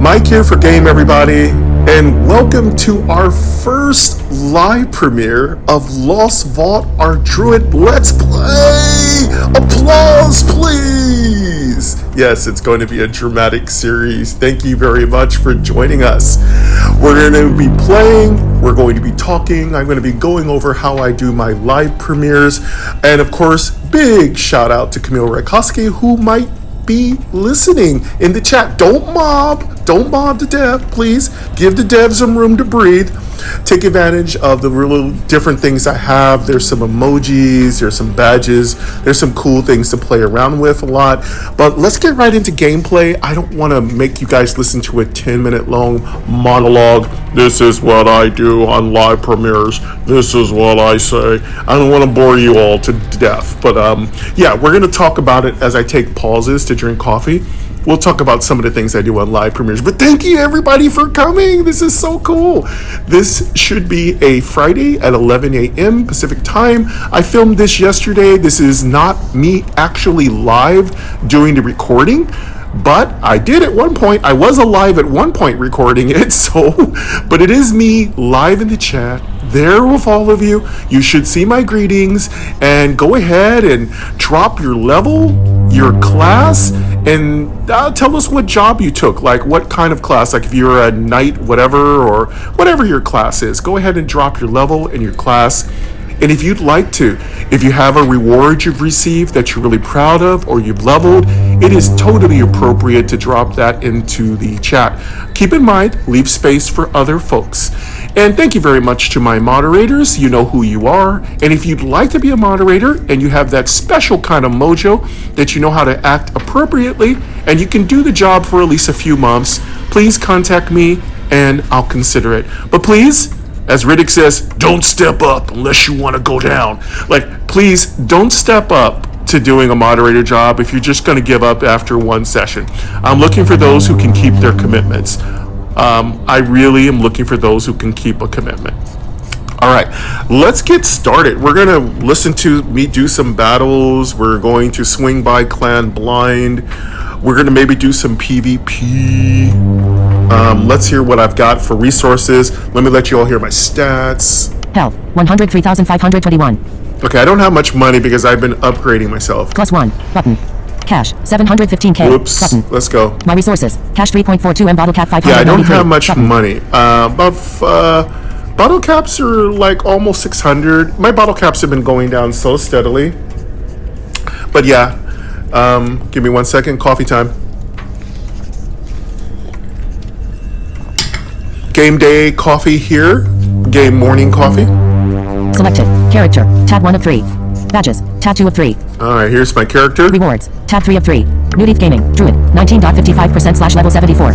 Mike here for Game Everybody, and welcome to our first live premiere of Lost Vault, our Druid Let's Play! Applause, please! Yes, it's going to be a dramatic series. Thank you very much for joining us. We're going to be playing, we're going to be talking, I'm going to be going over how I do my live premieres, and of course, big shout out to Camille Rakoski, who might be listening in the chat. Don't mob the dev, please. Give the dev some room to breathe. Take advantage of the real different things I have. There's some emojis, there's some badges, there's some cool things to play around with a lot. But let's get right into gameplay. I don't want to make you guys listen to a 10-minute long monologue. This is what I do on live premieres. This is what I say. I don't want to bore you all to death. But yeah, we're going to talk about it as I take pauses to drink coffee. We'll talk about some of the things I do on live premieres. But thank you everybody for coming. This is so cool. This should be a Friday at 11 a.m. Pacific time. I filmed this yesterday. This is not me actually live doing the recording, but I did at one point. I was alive at one point recording it, but it is me live in the chat there with all of you. You should see my greetings and go ahead and drop your level, your class, and tell us what job you took, like what kind of class, like if you're a knight, whatever, or whatever your class is. Go ahead and drop your level and your class. And if you'd like to, if you have a reward you've received that you're really proud of or you've leveled, it is totally appropriate to drop that into the chat. Keep in mind, leave space for other folks. And thank you very much to my moderators. You know who you are. And if you'd like to be a moderator and you have that special kind of mojo that you know how to act appropriately and you can do the job for at least a few months, please contact me and I'll consider it. But please, as Riddick says, don't step up unless you want to go down. Like, please don't step up to doing a moderator job if you're just going to give up after one session. I'm looking for those who can keep their commitments. I really am looking for those who can keep a commitment. All right, let's get started. We're going to listen to me do some battles. We're going to swing by Clan Blind. We're going to maybe do some PvP. Let's hear what I've got for resources. Let me let you all hear my stats. Health, 103,521. Okay, I don't have much money because I've been upgrading myself. Plus 1, button. Cash, 715k. Whoops, button. Let's go. My resources, cash 3.42 M bottle cap 593. Yeah, I don't have much button. money. Bottle caps are like almost 600. My bottle caps have been going down so steadily. But yeah, give me 1 second, coffee time. Game day coffee here. Game morning coffee. Selected. Character. Tab 1 of 3. Badges. Tab 2 of 3. Alright, here's my character. Rewards. Tab 3 of 3. New Leaf Gaming. Druid. 19.55% / level 74.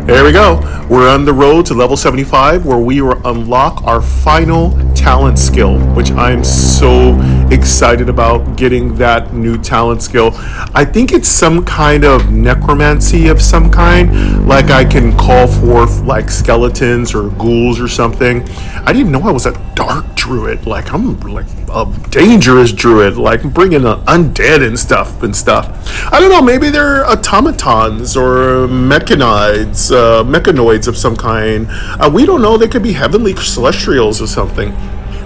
There we go. We're on the road to level 75 where we will unlock our final talent skill, which I'm so excited about getting that new talent skill. I think it's some kind of necromancy of some kind, like I can call forth like skeletons or ghouls or something. I didn't know I was a dark druid. Like I'm like a dangerous druid, like bringing undead and stuff. I don't know, maybe they're automatons or mechanoids of some kind. We don't know, they could be heavenly celestials or something.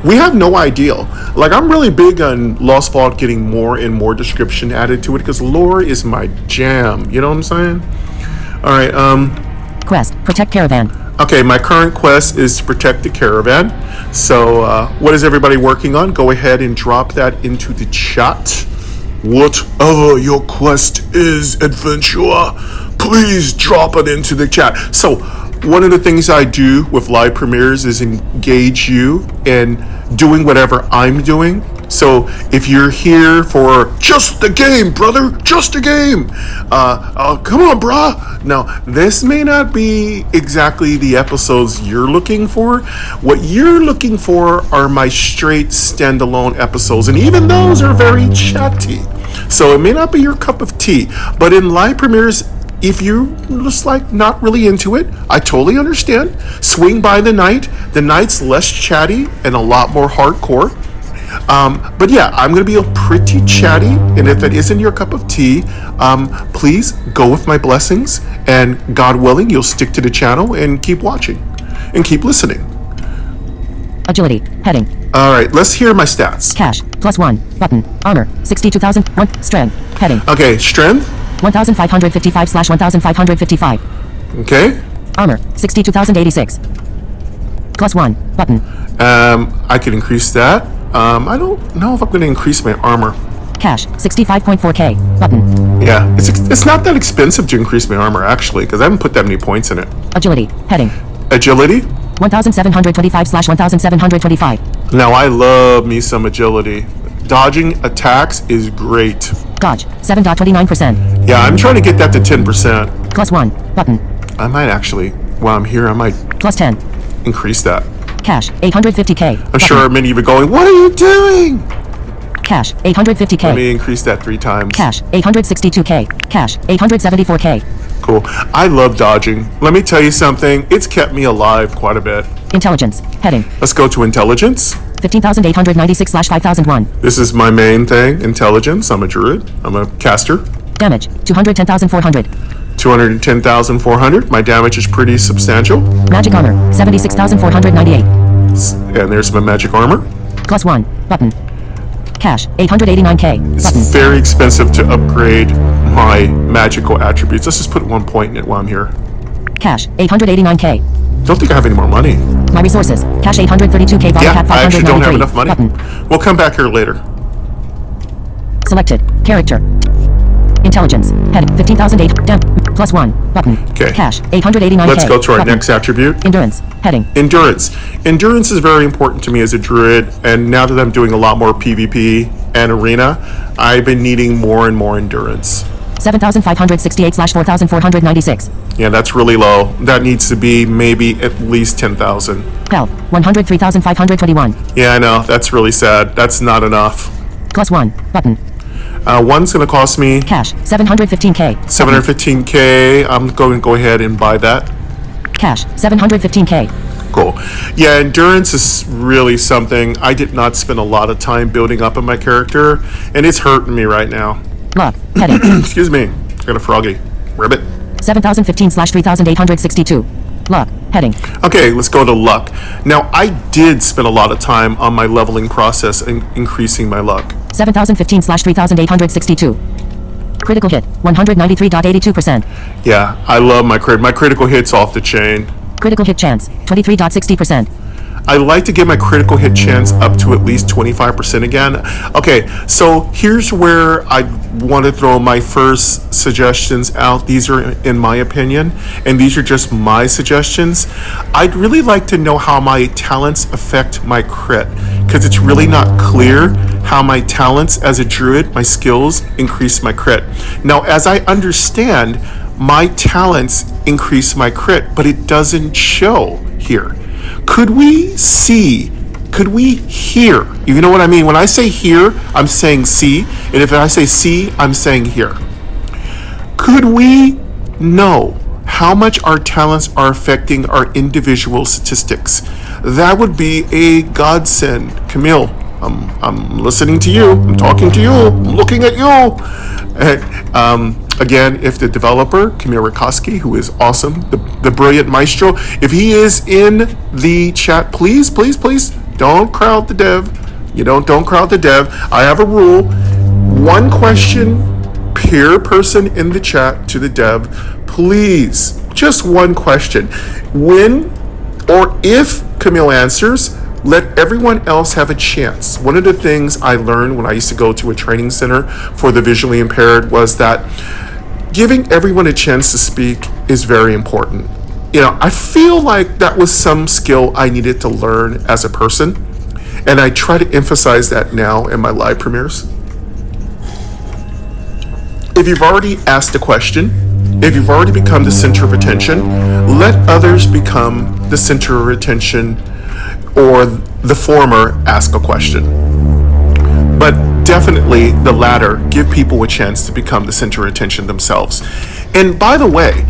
We have no idea. Like, I'm really big on Lost Vault getting more and more description added to it because lore is my jam. You know what I'm saying? All right. Quest. Protect caravan. Okay, my current quest is to protect the caravan. So, what is everybody working on? Go ahead and drop that into the chat. Whatever your quest is, adventurer, please drop it into the chat. So, one of the things I do with live premieres is engage you in doing whatever I'm doing. So if you're here for just the game, brother, just a game, come on, brah. Now, this may not be exactly the episodes you're looking for. What you're looking for are my straight standalone episodes, and even those are very chatty. So it may not be your cup of tea, but in live premieres, if you're just like not really into it, I totally understand. Swing by the night. The night's less chatty and a lot more hardcore. But yeah, I'm going to be pretty chatty, and if that isn't your cup of tea, please go with my blessings, and God willing, you'll stick to the channel and keep watching and keep listening. Agility. Heading. All right, let's hear my stats. Cash. +1. Button. Armor. 62,000. 1. Strength. Heading. Okay, strength. 1,555/1,555. Okay. Armor. 62,086. +1. Button. I could increase that. I don't know if I'm going to increase my armor. Cash. 65.4K. Button. Yeah, it's not that expensive to increase my armor, actually, because I haven't put that many points in it. Agility. Heading. Agility. 1,725/1,725. Now, I love me some agility. Dodging attacks is great. Dodge. 7.29%. Yeah, I'm trying to get that to 10%. +1. Button. I might actually, while I'm here, I might +10. increase that. Cash. 850K. I'm sure many of you are going, what are you doing? Cash. 850K. Let me increase that 3 times. Cash. 862K. Cash. 874K. Cool. I love dodging. Let me tell you something. It's kept me alive quite a bit. Intelligence. Heading. Let's go to intelligence. 15,896/5,001. This is my main thing, intelligence. I'm a druid. I'm a caster. Damage. 210,400. 210,400. My damage is pretty substantial. Magic armor. 76,498. And there's my magic armor. +1. Button. Cash. 889K. It's Button. very expensive to upgrade my magical attributes. Let's just put 1 point in it while I'm here. Cash. 889K. Don't think I have any more money. My resources. Cash. 832K. Body Yeah, cap. I actually don't have 593. enough money. Button. We'll come back here later. Selected. Character. Intelligence. Head. 15,008. +1. Button. Okay. Cash. 889K. Let's go to our Button. next attribute. Endurance. Heading. Endurance. Endurance is very important to me as a druid, and now that I'm doing a lot more PvP and arena, I've been needing more and more endurance. 7,568/4,496. Yeah, that's really low. That needs to be maybe at least 10,000. Health. 103,521. Yeah, I know. That's really sad. That's not enough. +1. Button. One's going to cost me Cash. 715K. 715K. I'm going to go ahead and buy that. Cash. 715K. Cool. Yeah, endurance is really something. I did not spend a lot of time building up on my character, and it's hurting me right now. Luck. Heading. Excuse me. I got a froggy. Ribbit. 7,015/3,862. Luck. Heading. Okay, let's go to luck. Now, I did spend a lot of time on my leveling process and increasing my luck. 7,015/3,862. Critical hit. 193.82%. Yeah, I love my critical hits off the chain. Critical hit chance. 23.60%. I like to get my critical hit chance up to at least 25% again. Okay, so here's where I want to throw my first suggestions out. These are in my opinion, and these are just my suggestions. I'd really like to know how my talents affect my crit, because it's really not clear how my talents as a druid, my skills, increase my crit. Now, as I understand, my talents increase my crit, but it doesn't show here. Could we see, could we hear? You know what I mean? When I say hear, I'm saying see. And if I say see, I'm saying hear. Could we know how much our talents are affecting our individual statistics? That would be a godsend. Camille, I'm listening to you. I'm talking to you. I'm looking at you. Again, if the developer, Camille Rakoski, who is awesome, the brilliant maestro, if he is in the chat, please don't crowd the dev. Don't crowd the dev. I have a rule. 1 question per person in the chat to the dev. Please, just 1 question. When or if Camille answers, let everyone else have a chance. One of the things I learned when I used to go to a training center for the visually impaired was that giving everyone a chance to speak is very important. I feel like that was some skill I needed to learn as a person, and I try to emphasize that now in my live premieres. If you've already asked a question, if you've already become the center of attention, let others become the center of attention, or the former ask a question. But definitely the latter, give people a chance to become the center of attention themselves. And by the way,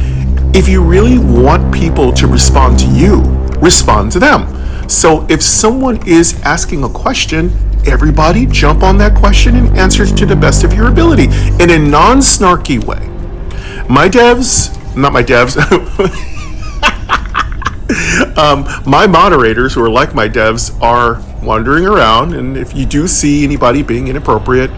if you really want people to respond to you, respond to them. So if someone is asking a question, everybody jump on that question and answer to the best of your ability in a non-snarky way. My moderators, who are like my devs, are wandering around, and if you do see anybody being inappropriate,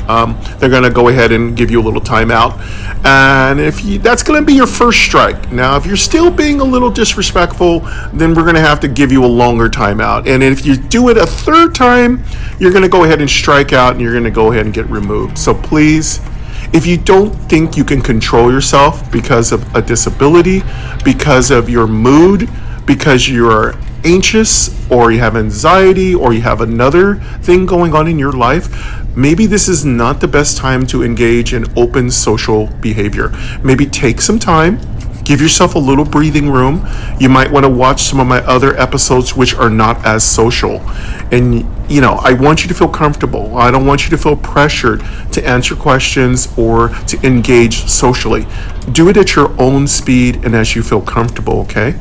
they're going to go ahead and give you a little timeout. And that's going to be your first strike. Now, if you're still being a little disrespectful, then we're going to have to give you a longer timeout. And if you do it a third time, you're going to go ahead and strike out, and you're going to go ahead and get removed. So please, if you don't think you can control yourself because of a disability, because of your mood, because you're anxious, or you have anxiety, or you have another thing going on in your life, maybe this is not the best time to engage in open social behavior. Maybe take some time, give yourself a little breathing room. You might want to watch some of my other episodes, which are not as social. And, I want you to feel comfortable. I don't want you to feel pressured to answer questions or to engage socially. Do it at your own speed and as you feel comfortable, okay?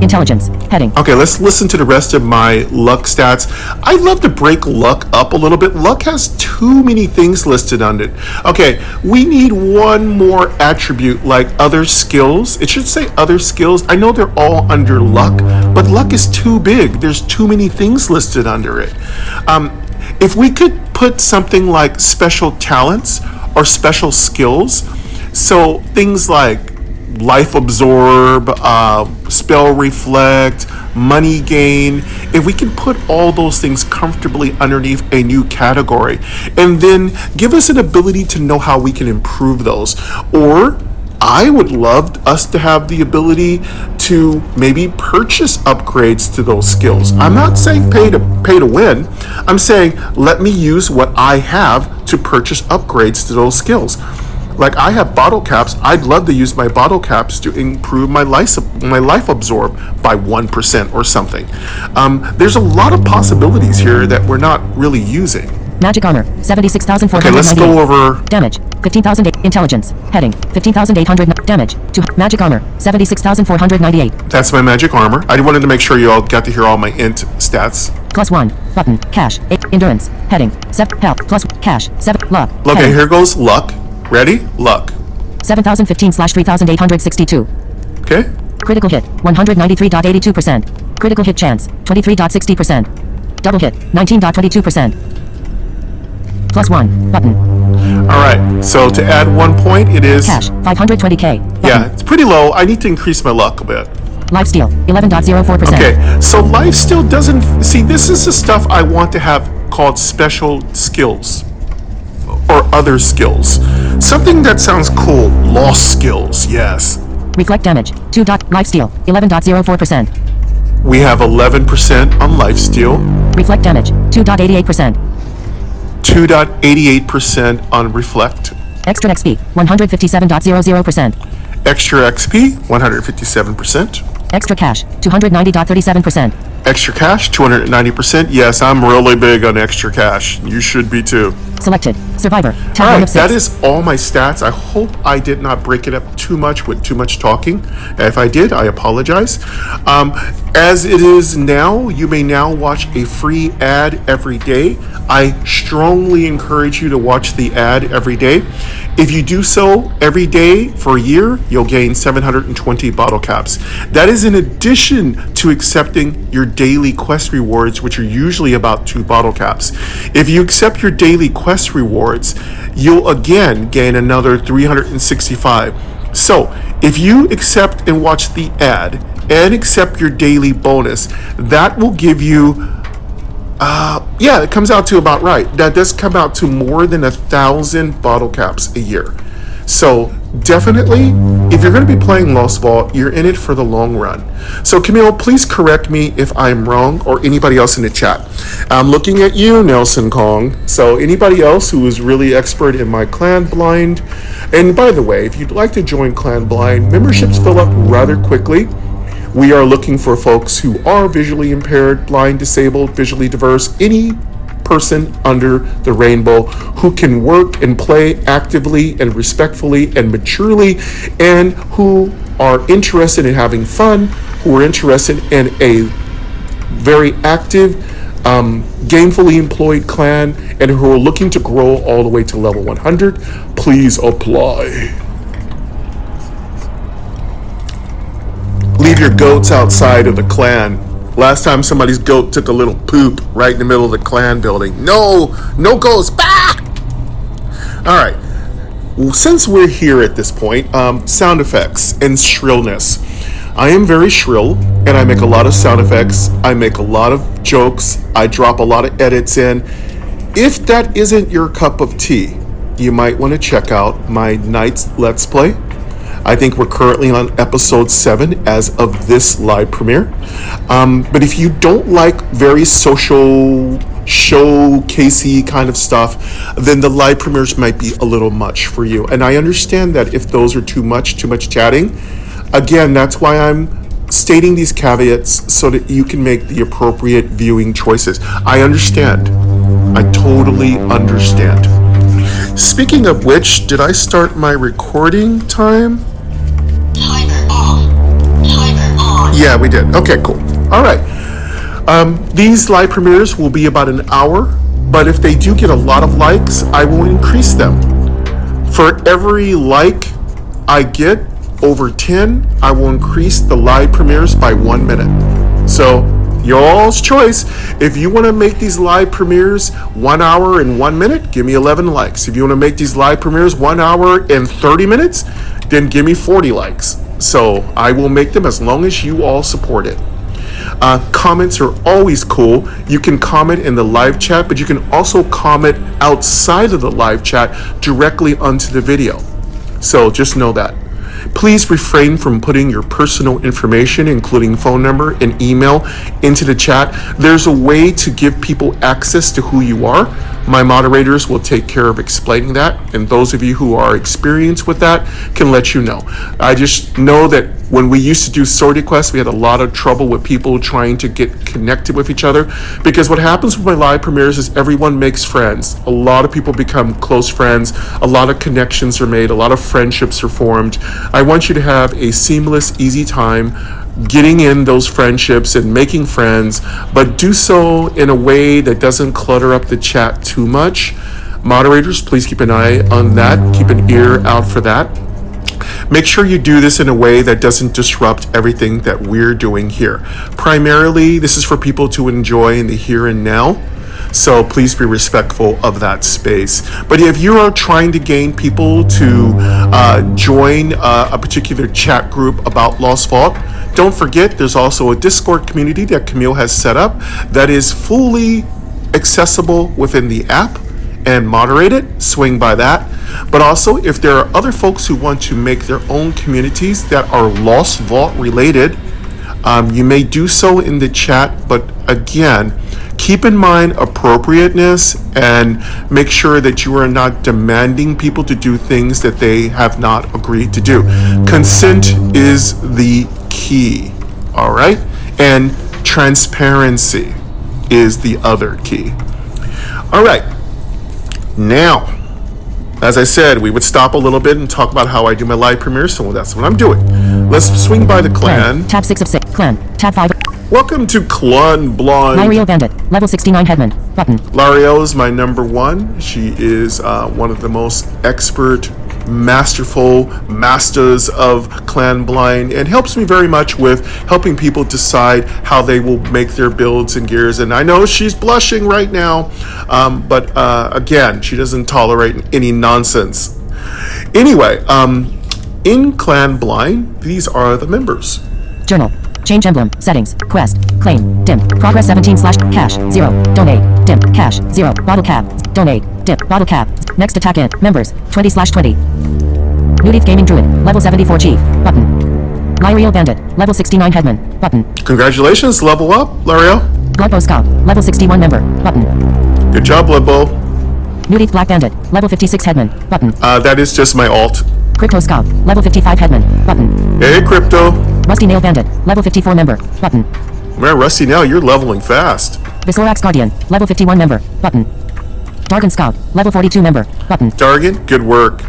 Intelligence. Heading. Okay, let's listen to the rest of my luck stats. I love to break luck up a little bit. Luck has too many things listed on it. Okay, we need one more attribute like other skills. It should say other skills. I know they're all under luck, but luck is too big. There's too many things listed under it. If we could put something like special talents or special skills, so things like life absorb, spell reflect, money gain, if we can put all those things comfortably underneath a new category, and then give us an ability to know how we can improve those. Or I would love us to have the ability to maybe purchase upgrades to those skills. I'm not saying pay to win. I'm saying let me use what I have to purchase upgrades to those skills. Like I have bottle caps. I'd love to use my bottle caps to improve my life absorb by 1% or something. There's a lot of possibilities here that we're not really using. Magic armor, 76,498. Okay, let's go over damage, 15,000. Intelligence, heading, 15,800. Damage, to magic armor, 76,498. That's my magic armor. I wanted to make sure you all got to hear all my int stats. +1, button, cash, 8, endurance, heading, 7, health, plus, cash, 7, luck. Okay, heading. here goes luck. Ready? Luck. 7,015/3,862. Okay. Critical hit, 193.82%. Critical hit chance, 23.60%. Double hit, 19.22%. +1, button. All right, so to add 1 point, it is... Cash, 520k. Button. Yeah, it's pretty low. I need to increase my luck a bit. Lifesteal, 11.04%. Okay, so lifesteal doesn't... See, this is the stuff I want to have called special skills. Or other skills. Something that sounds cool. Lost skills, yes. Reflect damage, 2. Lifesteal, 11.04%. We have 11% on lifesteal. Reflect damage, 2.88%. 2.88% on reflect. Extra XP, 157.00%. Extra XP, 157%. Extra cash, 290.37%. Extra cash, 290%. Yes, I'm really big on extra cash. You should be too. Selected. Survivor. All right, that is all my stats. I hope I did not break it up too much with too much talking. If I did, I apologize. As it is now, you may now watch a free ad every day. I strongly encourage you to watch the ad every day. If you do so every day for a year, you'll gain 720 bottle caps. That is in addition to accepting your daily quest rewards, which are usually about 2 bottle caps. If you accept your daily quest rewards, you'll again gain another 365. So if you accept and watch the ad and accept your daily bonus, that will give you it comes out to about right. That does come out to more than 1,000 bottle caps a year. So definitely, if you're going to be playing Lost Vault, you're in it for the long run. So Camille, please correct me if I'm wrong, or anybody else in the chat. I'm looking at you, Nelson Kong. So anybody else who is really expert in my Clan Blind. And by the way, if you'd like to join Clan Blind, memberships fill up rather quickly. We are looking for folks who are visually impaired, blind, disabled, visually diverse, any person under the rainbow who can work and play actively and respectfully and maturely, and who are interested in having fun, who are interested in a very active gainfully employed clan and who are looking to grow all the way to level 100, please apply. Leave your goats outside of the clan. Last time somebody's goat took a little poop right in the middle of the clan building. No goats. Bah! All right. Well, since we're here at this point, sound effects and shrillness. I am very shrill, and I make a lot of sound effects. I make a lot of jokes. I drop a lot of edits in. If that isn't your cup of tea, you might want to check out my night's Let's Play. I think we're currently on episode 7 as of this live premiere. But if you don't like very social, showcasey kind of stuff, then the live premieres might be a little much for you. And I understand that if those are too much chatting. Again, that's why I'm stating these caveats so that you can make the appropriate viewing choices. I understand. I totally understand. Speaking of which, did I start my recording time? Timer on. Yeah, we did. Okay, cool. All right. These live premieres will be about an hour, but if they do get a lot of likes, I will increase them. For every like I get over 10, I will increase the live premieres by 1 minute. So, your all's choice. If you want to make these live premieres 1 hour and 1 minute, give me 11 likes. If you want to make these live premieres 1 hour and 30 minutes, then give me 40 likes. So I will make them as long as you all support it. Comments are always cool. You can comment in the live chat, but you can also comment outside of the live chat directly onto the video. So just know that. Please refrain from putting your personal information, including phone number and email, into the chat. There's a way to give people access to who you are. My moderators will take care of explaining that, and those of you who are experienced with that can let you know. I just know that when we used to do sortie quests, we had a lot of trouble with people trying to get connected with each other, because what happens with my live premieres is everyone makes friends. A lot of people become close friends. A lot of connections are made. A lot of friendships are formed. I want you to have a seamless, easy time getting in those friendships and making friends, but do so in a way that doesn't clutter up the chat too much. Moderators, please keep an eye on that. Keep an ear out for that. Make sure you do this in a way that doesn't disrupt everything that we're doing here. Primarily, this is for people to enjoy in the here and now. So please be respectful of that space. But if you are trying to gain people to join a particular chat group about Lost Vault, don't forget there's also a Discord community that Camille has set up that is fully accessible within the app and moderated. Swing by that. But also, if there are other folks who want to make their own communities that are Lost Vault related, you may do so in the chat. But again, keep in mind appropriateness and make sure that you are not demanding people to do things that they have not agreed to do. Consent is the key, all right? And transparency is the other key. All right. Now, as I said, we would stop a little bit and talk about how I do my live premieres, so that's what I'm doing. Let's swing by the clan. Tab 6 of 6. Clan. Tab 5. Welcome to Clan Blind. Lyrio Bandit. Level 69 Headman. Button. Lario is my number 1. She is one of the most expert, masterful masters of Clan Blind, and helps me very much with helping people decide how they will make their builds and gears. And I know she's blushing right now, but again, she doesn't tolerate any nonsense. Anyway, in Clan Blind, these are the members. Journal. Change emblem. Settings. Quest. Claim. Dim. Progress 17 / cash. 0. Donate. Dim. Cash. 0. Bottle cap. Donate. Dim. Bottle cap. Next attack in. Members. 20 / 20. Nudith Gaming Druid. Level 74 Chief. Button. Lyrio Bandit. Level 69 Headman. Button. Congratulations, level up, Lario. Bloodbow Scout. Level 61 Member. Button. Good job, Bloodbow. Nudith Black Bandit. Level 56 Headman. Button. That is just my alt. Crypto Scout. Level 55 Headman. Button. Hey, Crypto. Rusty Nail Bandit. Level 54 Member. Button. Man, Rusty Nail, you're leveling fast. Visorax Guardian. Level 51 Member. Button. Dargon Scout. Level 42 Member. Button. Dargon, good work.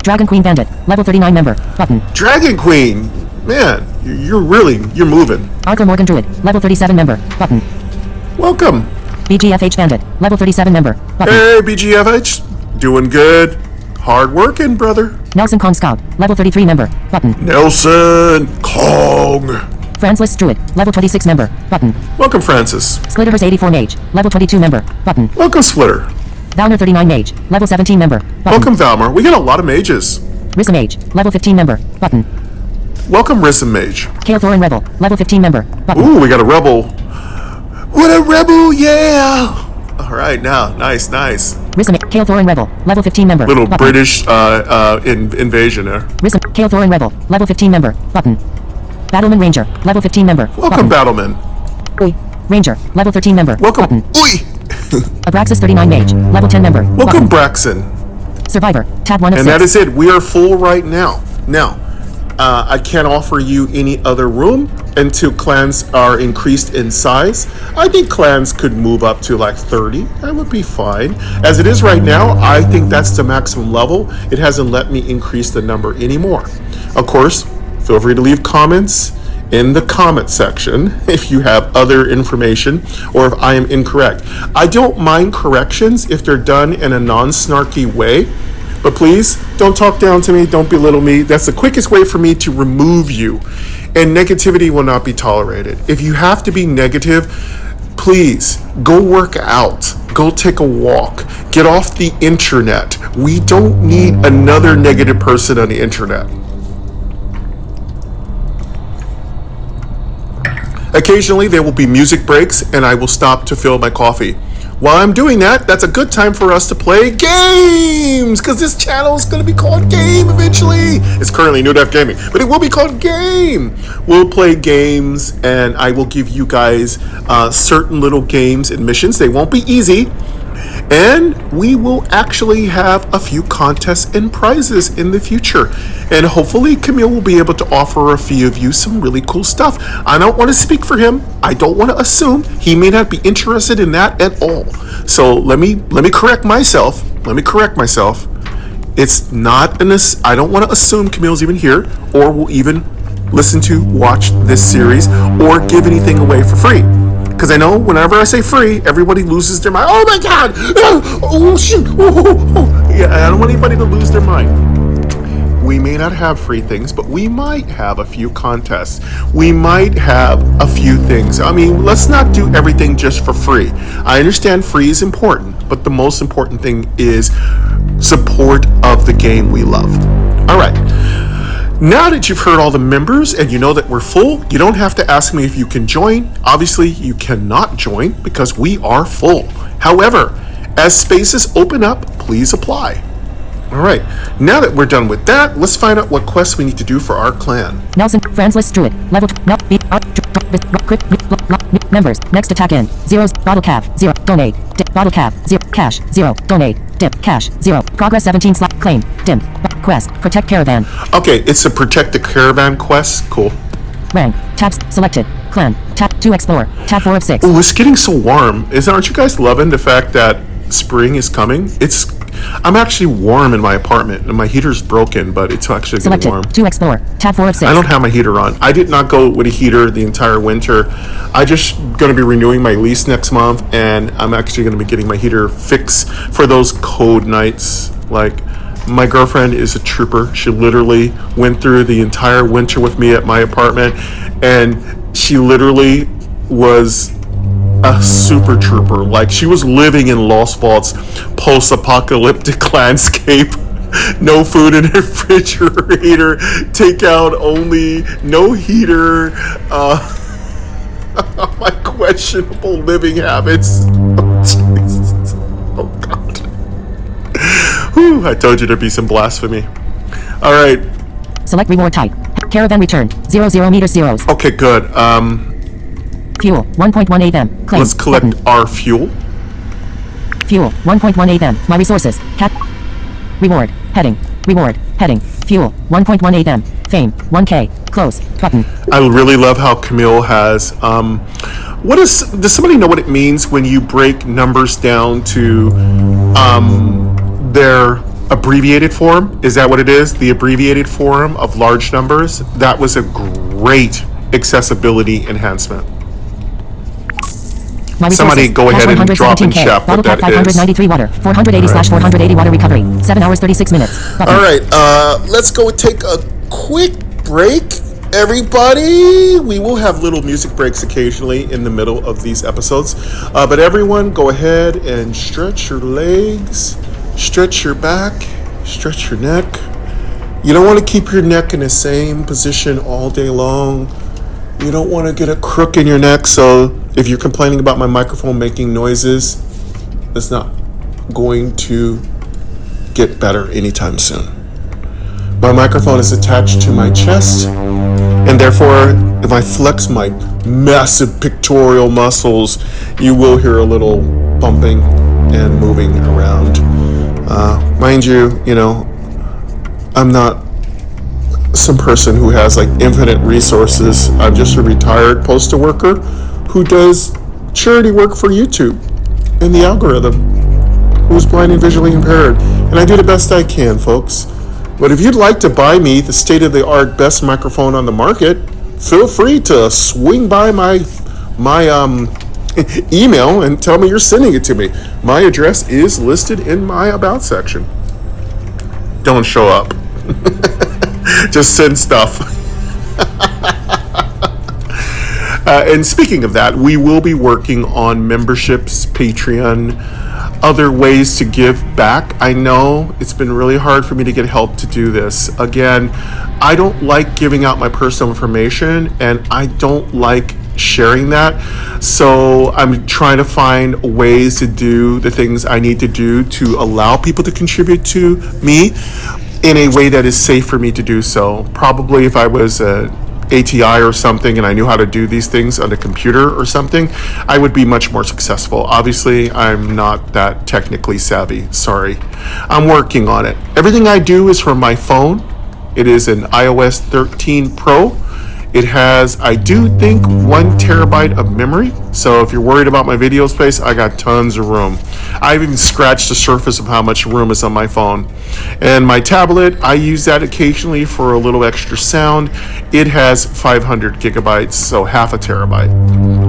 Dragon Queen Bandit. Level 39 Member. Button. Dragon Queen, man, you're moving. Arthur Morgan Druid. Level 37 Member. Button. Welcome. BGFH Bandit. Level 37 member. Button. Hey, BGFH. Doing good. Hard working, brother. Nelson Kong Scout. Level 33 member. Button. Nelson Kong. Francis Druid. Level 26 member. Button. Welcome, Francis. Splitterverse 84 Mage. Level 22 member. Button. Welcome, Splitter. Valner 39 Mage. Level 17 member. Button. Welcome, Valmar. We got a lot of mages. Rissa Mage. Level 15 member. Button. Welcome, Risen Mage. Kale Thorin Rebel. Level 15 member. Button. Ooh, we got a rebel. What a rebel, yeah! All right, now, nice. Rissa Mage. Kale Thorin Rebel. Level 15 member. Little Button. British invasion there. Rissa Kale Thorin Rebel. Level 15 member. Button. Battleman Ranger. Level 15 member. Welcome, Button. Battleman. Oi. Ranger. Level 13 member. Welcome. Button. Oi! Abraxas 39 Mage. Level 10 member. Welcome, Button. Braxton. Survivor. Tab 1 of And 6. that is it. We are full right now. Now, I can't offer you any other room until clans are increased in size. I think clans could move up to like 30. That would be fine. As it is right now, I think that's the maximum level. It hasn't let me increase the number anymore. Of course, feel free to leave comments in the comment section if you have other information or if I am incorrect. I don't mind corrections if they're done in a non-snarky way. But please, don't talk down to me, don't belittle me. That's the quickest way for me to remove you. And negativity will not be tolerated. If you have to be negative, please go work out. Go take a walk. Get off the internet. We don't need another negative person on the internet. Occasionally, there will be music breaks, and I will stop to fill my coffee. While I'm doing that, that's a good time for us to play games, because this channel is going to be called Game eventually. It's currently New Def Gaming, but it will be called Game. We'll play games, and I will give you guys certain little games and missions. They won't be easy. And we will actually have a few contests and prizes in the future. And hopefully Camille will be able to offer a few of you some really cool stuff. I don't want to speak for him. I don't want to assume. He may not be interested in that at all. So let me correct myself. It's not I don't want to assume Camille's even here or will even watch this series or give anything away for free. Because I know whenever I say free, everybody loses their mind. Oh my God! Oh shoot! Yeah, I don't want anybody to lose their mind. We may not have free things, but we might have a few contests. We might have a few things. I mean, let's not do everything just for free. I understand free is important, but the most important thing is support of the game we love. All right. Now that you've heard all the members and you know that we're full, you don't have to ask me if you can join. Obviously, you cannot join because we are full. However, as spaces open up, please apply. All right, now that we're done with that, let's find out what quests we need to do for our clan. Nelson, Francis Druid, level members, next attack in, zeros, bottle cap, 0, donate, dip, bottle cap, 0, cash, 0, donate, dip, cash, 0, progress 17 claim, dim, quest, protect caravan. Okay, it's a protect the caravan quest, cool. Rank, tabs, selected, clan, tab 2 explore, tab 4 of 6. Oh, it's getting so warm. Aren't you guys loving the fact that spring is coming? I'm actually warm in my apartment, and my heater's broken, but it's actually getting Selected, warm. 2 explore, tab 4 of 6. I don't have my heater on. I did not go with a heater the entire winter. I just going to be renewing my lease next month, and I'm actually going to be getting my heater fixed for those cold nights. Like, my girlfriend is a trooper. She literally went through the entire winter with me at my apartment, and she literally was a super trooper. Like, she was living in Lost Vault's post-apocalyptic landscape. No food in the refrigerator, takeout only, no heater, my questionable living habits. Oh, Jesus. Oh, God. Whew, I told you there'd be some blasphemy. All right. Select reward type. Caravan return. 0 meters zeros. Okay, good. Fuel. 1.18 them. Claim. Let's collect button. our fuel. Fuel. 1.18 them. My resources. Cat. Reward. Heading. Reward. Heading. Fuel. 1.18 them. Fame. 1K. Close. Button. I really love how Camille has. Does somebody know what it means when you break numbers down to their abbreviated form? Is that what it is? The abbreviated form of large numbers? That was a great accessibility enhancement. My Somebody resources. go Cash ahead and drop in 117K. chat Bottle what cap that is. 593 water. 480/480 water recovery. 7 hours 36 minutes. Button. All right, let's go take a quick break, everybody. We will have little music breaks occasionally in the middle of these episodes. But everyone, go ahead and stretch your legs, stretch your back, stretch your neck. You don't want to keep your neck in the same position all day long. You don't want to get a crook in your neck. So if you're complaining about my microphone making noises, it's not going to get better anytime soon. My microphone is attached to my chest, and therefore, if I flex my massive pectoral muscles, you will hear a little bumping and moving around. Mind you, I'm not some person who has like infinite resources. I'm just a retired postal worker who does charity work for YouTube and the algorithm, who's blind and visually impaired. And I do the best I can, folks. But if you'd like to buy me the state-of-the-art best microphone on the market, feel free to swing by my email and tell me you're sending it to me. My address is listed in my About section. Don't show up. Just send stuff. And speaking of that, we will be working on memberships, Patreon, other ways to give back. I know it's been really hard for me to get help to do this. Again, I don't like giving out my personal information, and I don't like sharing that. So I'm trying to find ways to do the things I need to do to allow people to contribute to me in a way that is safe for me to do so. Probably if I was a ATI or something and I knew how to do these things on a computer or something, I would be much more successful. Obviously, I'm not that technically savvy. Sorry. I'm working on it. Everything I do is from my phone. It is an iOS 13 Pro. It has, I do think, 1 terabyte of memory. So if you're worried about my video space, I got tons of room. I've even scratched the surface of how much room is on my phone. And my tablet, I use that occasionally for a little extra sound. It has 500 gigabytes, so half a terabyte.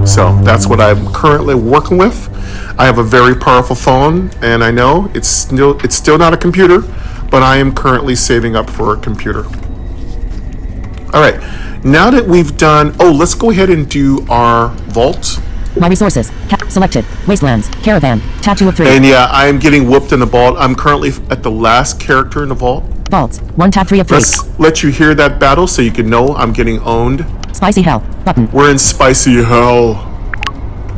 So that's what I'm currently working with. I have a very powerful phone, and I know it's still not a computer, but I am currently saving up for a computer. All right. Now that we've done, let's go ahead and do our vault. My resources. Selected. Wastelands. Caravan. Tab 2 of 3. And yeah, I am getting whooped in the vault. I'm currently at the last character in the vault. Vaults. 1 tab 3 of 3. Let's let you hear that battle so you can know I'm getting owned. Spicy hell. Button. We're in spicy hell.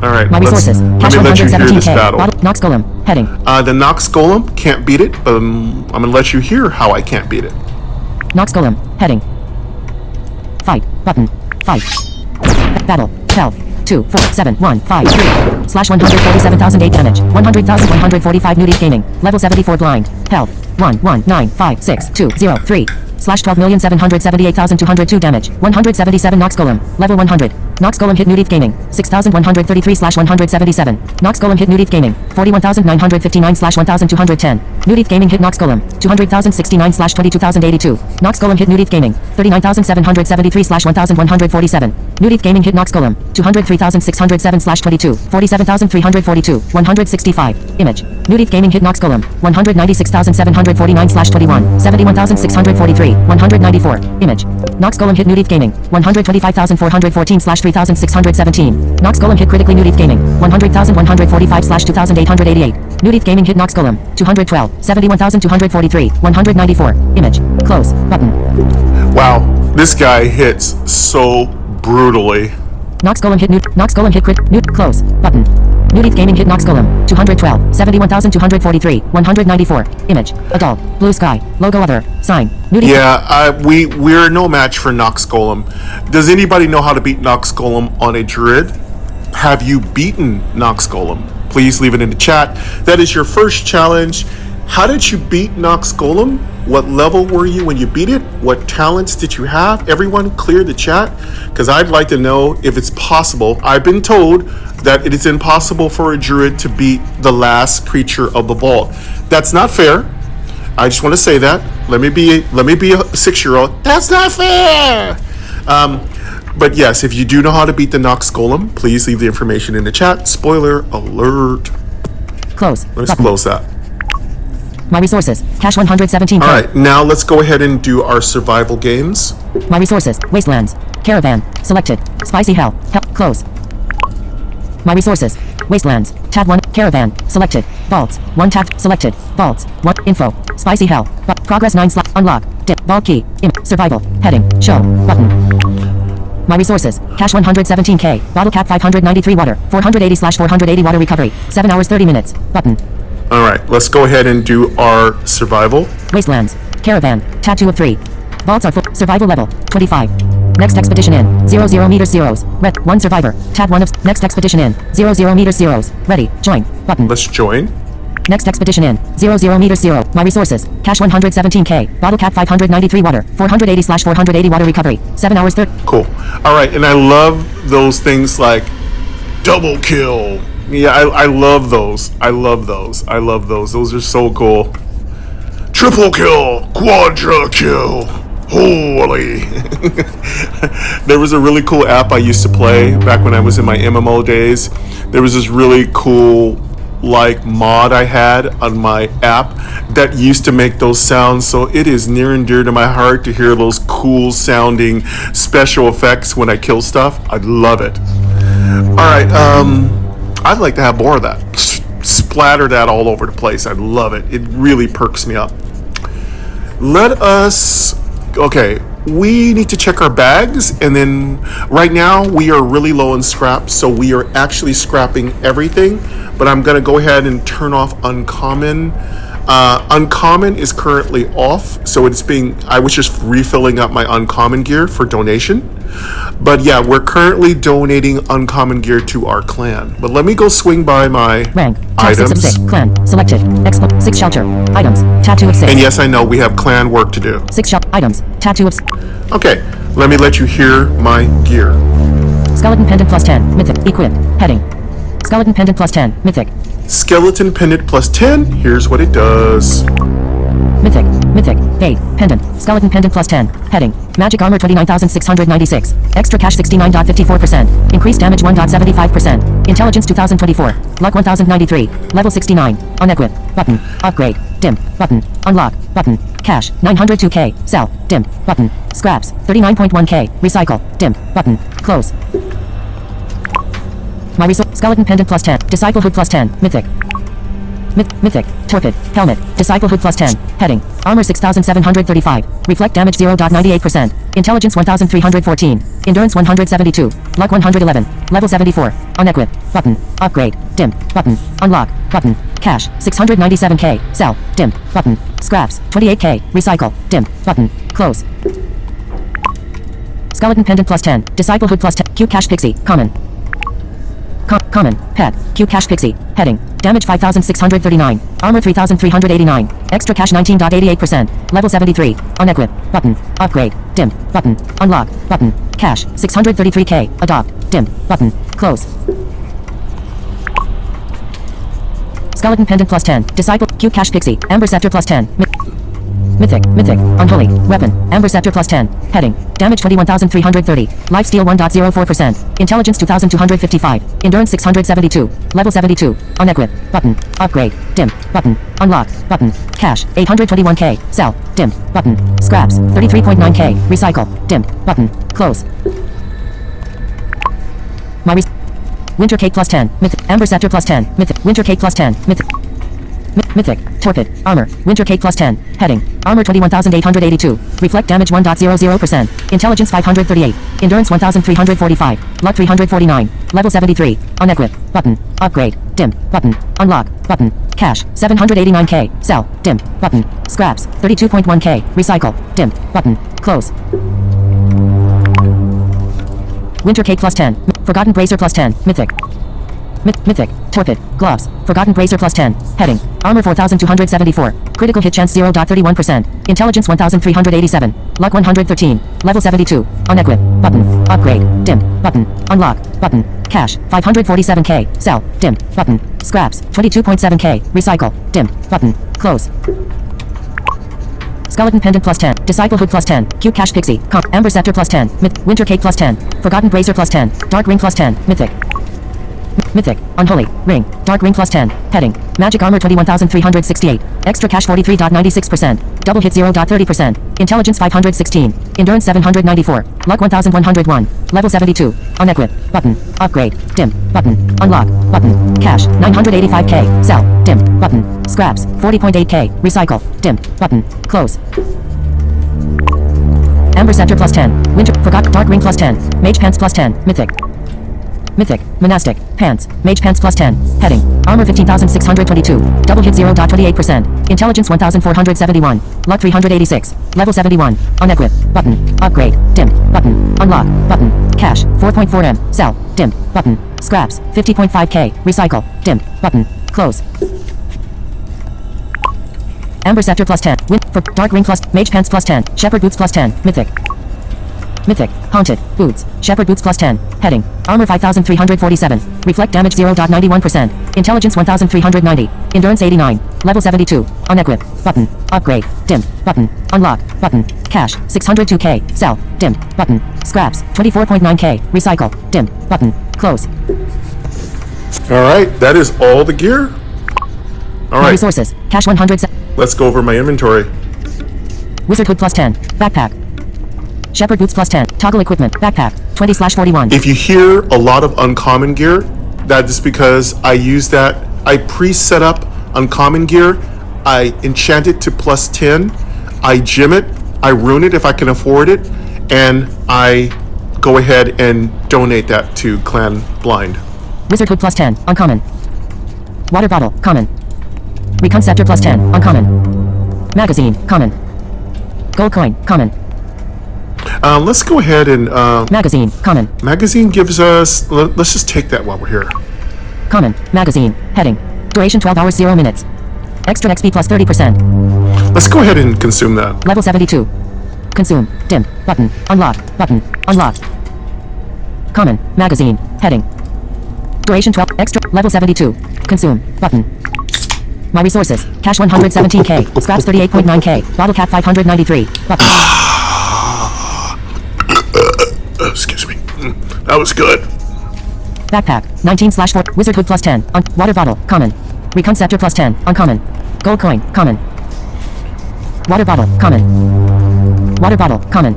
All right. My resources. Cash let me let you hear this 117K. battle. Nox Golem. Heading. The Nox Golem, can't beat it. I'm going to let you hear how I can't beat it. Nox Golem. Heading. Fight. Button. Fight. Battle. Health. 2, 4, 7, 1, 5, 3. Slash 147,008 damage. 100,145 nudie gaming. Level 74 blind. Health. 1, 1, 9, 5, 6, 2, 0, 3. Slash 12,778,202 damage. 177 Nox Golem. Level 100. Nox Golem hit Nudith Gaming. 6,133 slash 177. Nox Golem hit Nudith Gaming. 41,959 slash 1,210. Nudith Gaming hit Nox Golem. 200,069 slash 22,082. Nox Golem hit Nudith Gaming. 39,773 slash 1,147. Nudith Gaming hit Nox Golem. 203,607 slash 22. 47,342. 165. Image. Nudith Gaming hit Nox Golem. 196,749 slash 21. 71,643. 194. Image. Nox Golem hit Nudith Gaming. 125,414 slash 3,617. Nox Golem hit critically Nudith Gaming. 100,145 slash 2,888. Nudith Gaming hit Nox Golem. 212. 71,243. 194. Image. Close. Button. Wow. This guy hits so brutally. Nox Golem hit Nox Golem hit crit. Close. Button. Nudith Gaming hit Nox Golem. 212. 71,243. 194. Image. Adult. Blue sky. Logo other. Sign. Nudith. Yeah, we're no match for Nox Golem. Does anybody know how to beat Nox Golem on a Druid? Have you beaten Nox Golem? Please leave it in the chat. That is your first challenge. How did you beat Nox Golem? What level were you when you beat it? What talents did you have? Everyone clear the chat, because I'd like to know if it's possible. I've been told that it is impossible for a Druid to beat the last creature of the vault. That's not fair. I just want to say that. Let me be a 6-year-old. That's not fair. But yes, if you do know how to beat the Nox Golem, please leave the information in the chat. Spoiler alert. Close. Let's Button. close that. My resources. Cash 117K. All right, now let's go ahead and do our survival games. My resources. Wastelands. Caravan. Selected. Spicy Hell. Close. My resources. Wastelands. Tab 1. Caravan. Selected. Vaults. 1 tab. Selected. Vaults. 1. Info. Spicy Hell. Progress 9 slot. Unlock. Dip. Vault key. Survival. Heading. Show. Button. My resources. Cash 117K. Bottle cap 593 water. 480/480 water recovery. 7 hours 30 minutes. Button. All right, let's go ahead and do our survival. Wastelands. Caravan. Tab 2 of 3. Vaults are full. Survival level. 25. Next expedition in. 00 meters zeros. Red. 1 survivor. Tab 1 of. Next expedition in. 00 meters zeros. Ready. Join. Button. Let's join. Next expedition in. 00 meters 0. My resources. Cash 117K. Bottle cap 593 water. 480/480 water recovery. 7 hours 30. Cool. All right, and I love those things like double kill. Yeah, I love those. I love those. I love those. Those are so cool. Triple kill. Quadra kill. Holy. There was a really cool app I used to play back when I was in my MMO days. There was this really cool like mod I had on my app that used to make those sounds, so it is near and dear to my heart to hear those cool sounding special effects when I kill stuff. I love it. All right, I'd like to have more of that. Splatter that all over the place. I love it. It really perks me up. Let us, okay, we need to check our bags, and then right now we are really low in scrap, so we are actually scrapping everything, but I'm going to go ahead and turn off uncommon. Uncommon is currently off, so I was just refilling up my uncommon gear for donation. But yeah, we're currently donating uncommon gear to our clan. But let me go swing by my rank. items. 6 of 6. Clan. Selected. Expo. 6 shelter. Items. Tab 2 of 6. And yes, I know we have clan work to do. 6 shelter. Items. Tab 2 of 6. Okay, let me let you hear my gear. Skeleton pendant plus 10. Mythic. Equip. Heading. Skeleton pendant plus 10. Mythic. Skeleton pendant plus 10. Here's what it does. Mythic. Mythic. Fade. Pendant. Skeleton pendant plus 10. Heading. Magic armor 29,696. Extra cash 69.54%. Increased damage 1.75%. Intelligence 2024. Luck 1093. Level 69. Unequip. Button. Upgrade. Dim. Button. Unlock. Button. Cash 902K. Sell. Dim. Button. Scraps 39.1K. Recycle. Dim. Button. Close. My resource. Skeleton pendant plus 10. Disciplehood plus 10. Mythic. Mythic. Torpid. Helmet. Disciplehood plus 10. Heading. Armor 6,735. Reflect damage 0.98%. Intelligence 1,314. Endurance 172. Luck 111. Level 74. Unequip. Button. Upgrade. Dim. Button. Unlock. Button. Cash 697K. Sell. Dim. Button. Scraps 28K. Recycle. Dim. Button. Close. Skeleton pendant plus 10. Disciplehood plus 10. Q cash pixie. Common. Common. Pet. Q cash pixie. Heading. Damage 5,639. Armor 3,389. Extra cash 19.88%. Level 73. Unequip. Button. Upgrade. Dim. Button. Unlock. Button. Cash 633K. Adopt. Dim. Button. Close. Skeleton pendant plus 10. Disciple. Q cash pixie. Amber scepter plus 10. Mythic. Mythic. Unholy. Weapon. Amber scepter plus 10. Heading. Damage 21,330. Lifesteal 1.04%. Intelligence 2,255. Endurance 672. Level 72. Unequip. Button. Upgrade. Dim. Button. Unlock. Button. Cash 821K. Sell. Dim. Button. Scraps 33.9K. Recycle. Dim. Button. Close. My Winter Cake plus 10. Mythic. Amber scepter plus 10. Mythic. Winter Cake plus 10. Mythic. Mythic. Torpid. Armor. Winter Cake plus 10. Heading. Armor 21,882. Reflect damage 1.00%. Intelligence 538. Endurance 1,345. Luck 349. Level 73. Unequip. Button. Upgrade. Dim. Button. Unlock. Button. Cash 789K. Sell. Dim. Button. Scraps 32.1K. Recycle. Dim. Button. Close. Winter Cake plus 10. Forgotten Bracer plus 10. Mythic. Mythic. Torpid. Gloves. Forgotten Bracer plus 10. Heading. Armor 4,274. Critical hit chance 0.31%. Intelligence 1,387. Luck 113. Level 72. Unequip. Button. Upgrade. Dim. Button. Unlock. Button. Cash 547K. Sell. Dim. Button. Scraps 22.7K. Recycle. Dim. Button. Close. Skeleton Pendant plus 10. Disciple Hood plus 10. Cute Cash Pixie. Amber Scepter plus 10. Winter Cake plus 10. Forgotten Bracer plus 10. Dark Ring plus 10. Mythic. Mythic. Unholy. Ring. Dark Ring plus 10. Heading. Magic Armor 21,368. Extra Cash 43.96%. Double Hit 0.30%. Intelligence 516. Endurance 794. Luck 1101. Level 72. Unequip. Button. Upgrade. Dim. Button. Unlock. Button. Cash 985k. Sell. Dim. Button. Scraps 40.8k. Recycle. Dim. Button. Close. Amber Scepter plus 10. Winter. Forgot. Dark Ring plus 10. Mage Pants plus 10. Mythic. Mythic. Monastic. Pants. Mage Pants plus 10. Heading. Armor 15,622. Double Hit 0.28%. Intelligence 1,471. Luck 386. Level 71. Unequip. Button. Upgrade. Dim. Button. Unlock. Button. Cash. 4.4M. Sell. Dim. Button. Scraps. 50.5k. Recycle. Dim. Button. Close. Amber Scepter plus 10. For Dark Ring plus. Mage Pants plus 10. Shepherd Boots plus 10. Mythic. Mythic. Haunted. Boots. Shepherd Boots plus 10. Heading. Armor 5,347. Reflect damage 0.91%. Intelligence 1,390. Endurance 89. Level 72. Unequip. Button. Upgrade. Dim. Button. Unlock. Button. Cash. 602k. Sell. Dim. Button. Scraps. 24.9k. Recycle. Dim. Button. Close. Alright, that is all the gear. My Alright, resources. Cash 100. let's go over my inventory. Wizard Hood plus 10. Backpack. Shepherd Boots plus 10. Toggle equipment. Backpack. 20/41. If you hear a lot of uncommon gear, that is because I use that. I pre-set up uncommon gear. I enchant it to plus 10. I gem it. I rune it if I can afford it. And I go ahead and donate that to Clan Blind. Wizard Hood plus 10. Uncommon. Water Bottle. Common. Recon Scepter plus 10. Uncommon. Magazine. Common. Gold Coin. Common. Let's go ahead and Magazine. Common. magazine gives us. Let's just take that while we're here. Common. Magazine. Heading. Duration 12 hours 0 minutes. Extra XP plus 30%. Let's go ahead and consume that. Level 72. Consume. Dim. Button. Unlock. Button. Unlock. Common. Magazine. Heading. Duration 12. Extra. Level 72. Consume. Button. My resources. Cash 117k. Scraps 38.9k. Bottle cap 593. Button. Excuse me. That was good. Backpack. 19/4. Wizard Hood plus 10. Water Bottle. Common. Recon Scepter plus 10. Uncommon. Gold Coin. Common. Water Bottle. Common. Water Bottle. Common.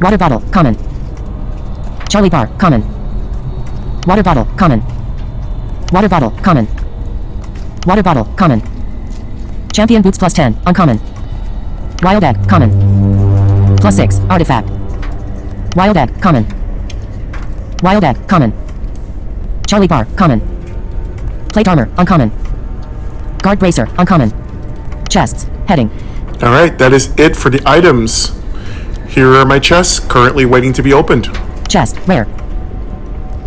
Water Bottle. Common. Charlie Bar. Common. Water Bottle. Common. Water Bottle. Common. Water Bottle. Common. Champion Boots plus 10. Uncommon. Wild Egg. Common. Plus 6. Artifact. Wild Egg. Common. Wild Egg. Common. Charlie Bar. Common. Plate Armor. Uncommon. Guard Bracer. Uncommon. Chests. Heading. Alright, that is it for the items. Here are my chests, currently waiting to be opened. Chest. Rare.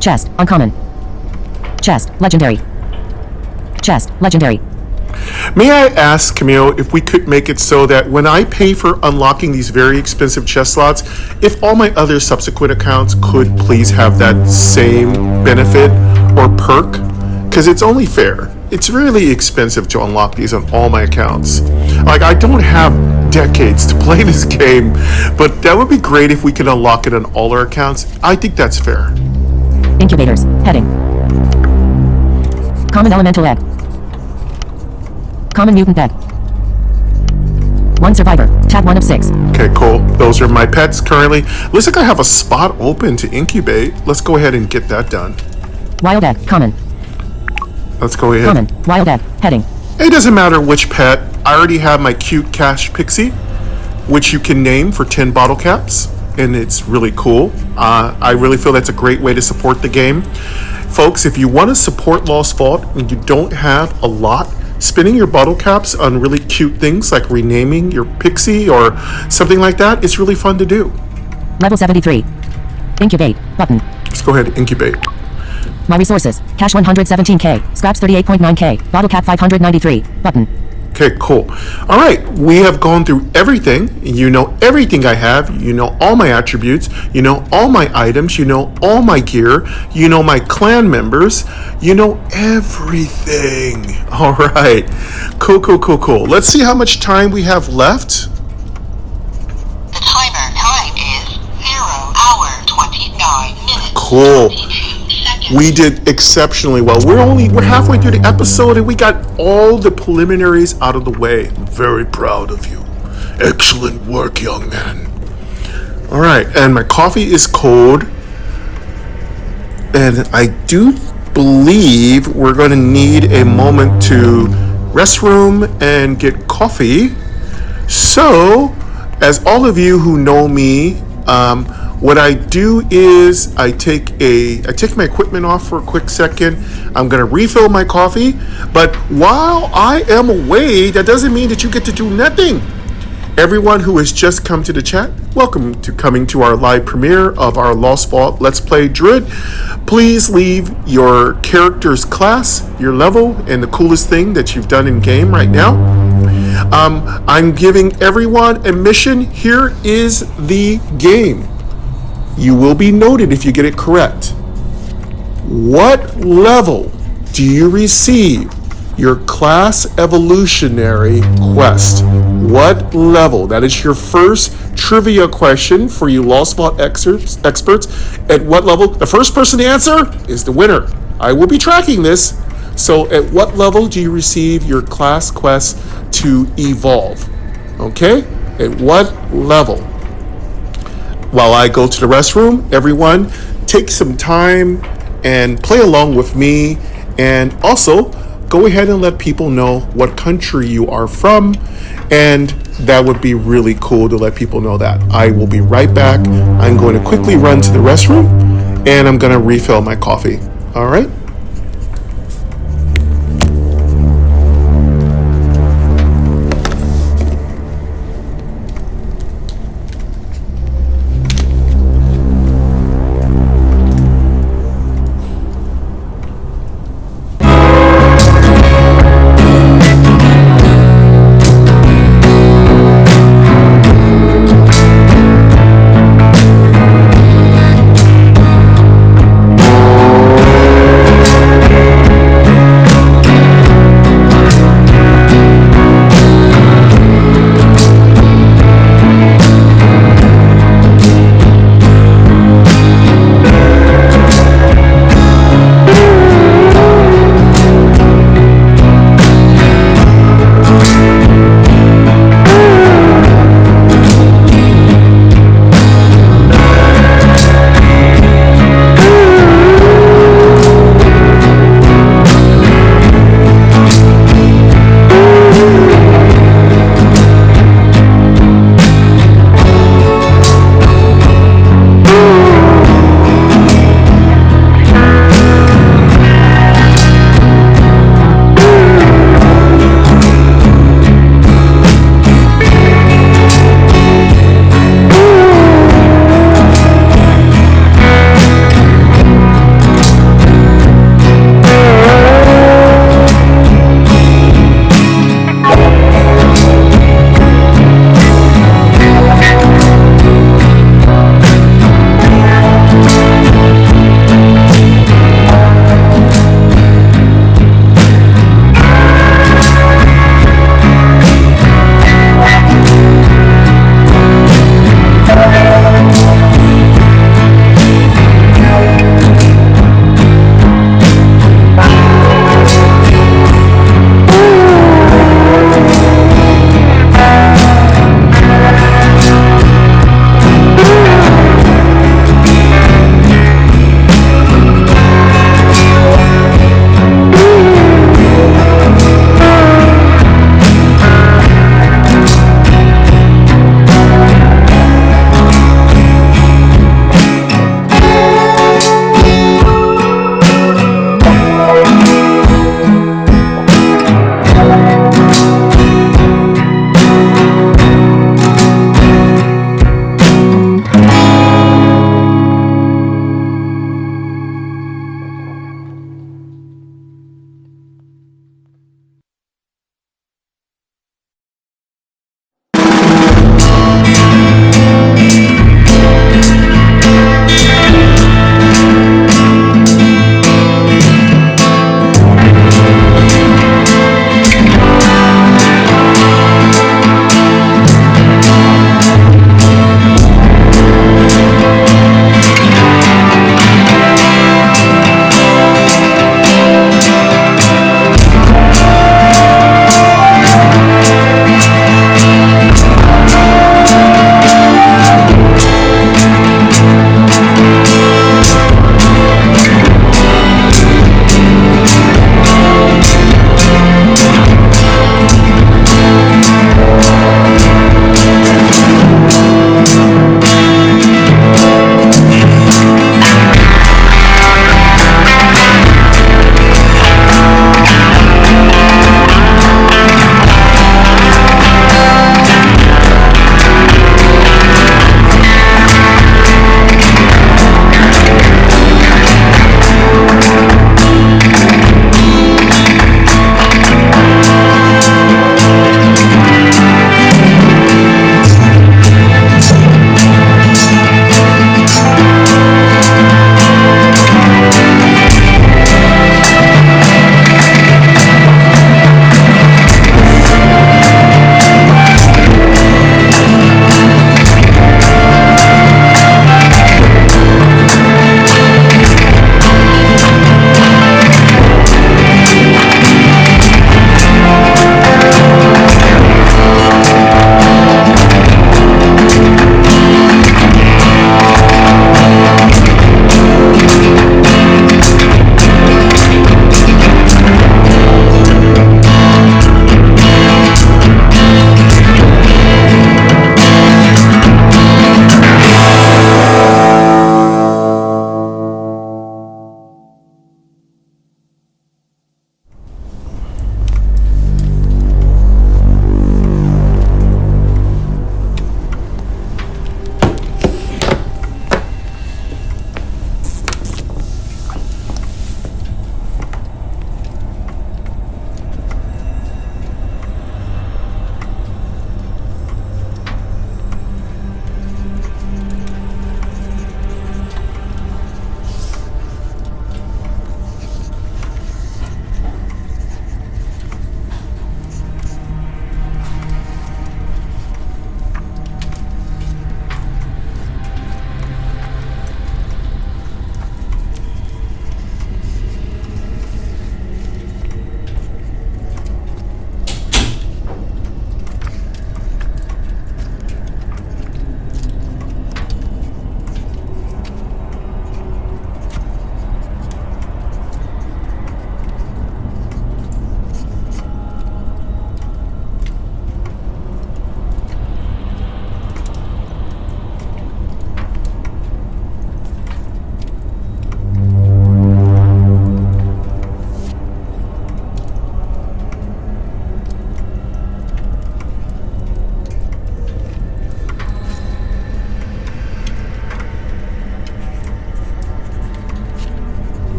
Chest. Uncommon. Chest. Legendary. Chest. Legendary. May I ask, Camille, if we could make it so that when I pay for unlocking these very expensive chest slots, if all my other subsequent accounts could please have that same benefit or perk? Because it's only fair. It's really expensive to unlock these on all my accounts. Like, I don't have decades to play this game, but that would be great if we could unlock it on all our accounts. I think that's fair. Incubators. Heading. Common Elemental Egg. Common Mutant Egg. 1 Survivor. Tab 1 of 6. Okay, cool. Those are my pets currently. Looks like I have a spot open to incubate. Let's go ahead and get that done. Wild Egg. Common. Let's go ahead. Common. Wild Egg. Heading. It doesn't matter which pet. I already have my cute Cash Pixie, which you can name for 10 bottle caps, and it's really cool. I really feel that's a great way to support the game. Folks, if you want to support Lost Vault and you don't have a lot, spending your bottle caps on really cute things like renaming your Pixie or something like that, it's really fun to do. Level 73. Incubate. Button. Let's go ahead and incubate. My resources. Cash 117k. Scraps 38.9k. Bottle cap 593. Button. Okay, cool. All right, we have gone through everything. You know everything I have. You know all my attributes. You know all my items. You know all my gear. You know my clan members. You know everything. All right, cool, cool, cool, cool. Let's see how much time we have left. The timer time is 0 hour 29 minutes. Cool. 22 seconds. We did exceptionally well. We're halfway through the episode and we got all the preliminaries out of the way. I'm very proud of you. Excellent work, young man. All right, and my coffee is cold. And I do believe we're going to need a moment to restroom and get coffee. So, as all of you who know me, what I do is I take my equipment off for a quick second. I'm going to refill my coffee. But while I am away, that doesn't mean that you get to do nothing. Everyone who has just come to the chat, welcome to coming to our live premiere of our Lost Vault Let's Play Druid. Please leave your character's class, your level, and the coolest thing that you've done in game right now. I'm giving everyone a mission. Here is the game. You will be noted if you get it correct. What level do you receive your class evolutionary quest? What level? That is your first trivia question for you Lost Vault experts. At what level? The first person to answer is the winner. I will be tracking this. So at what level do you receive your class quest to evolve? Okay? At what level? While I go to the restroom, everyone take some time and play along with me, and also go ahead and let people know what country you are from, and that would be really cool to let people know that. I will be right back. I'm going to quickly run to the restroom and I'm going to refill my coffee. All right?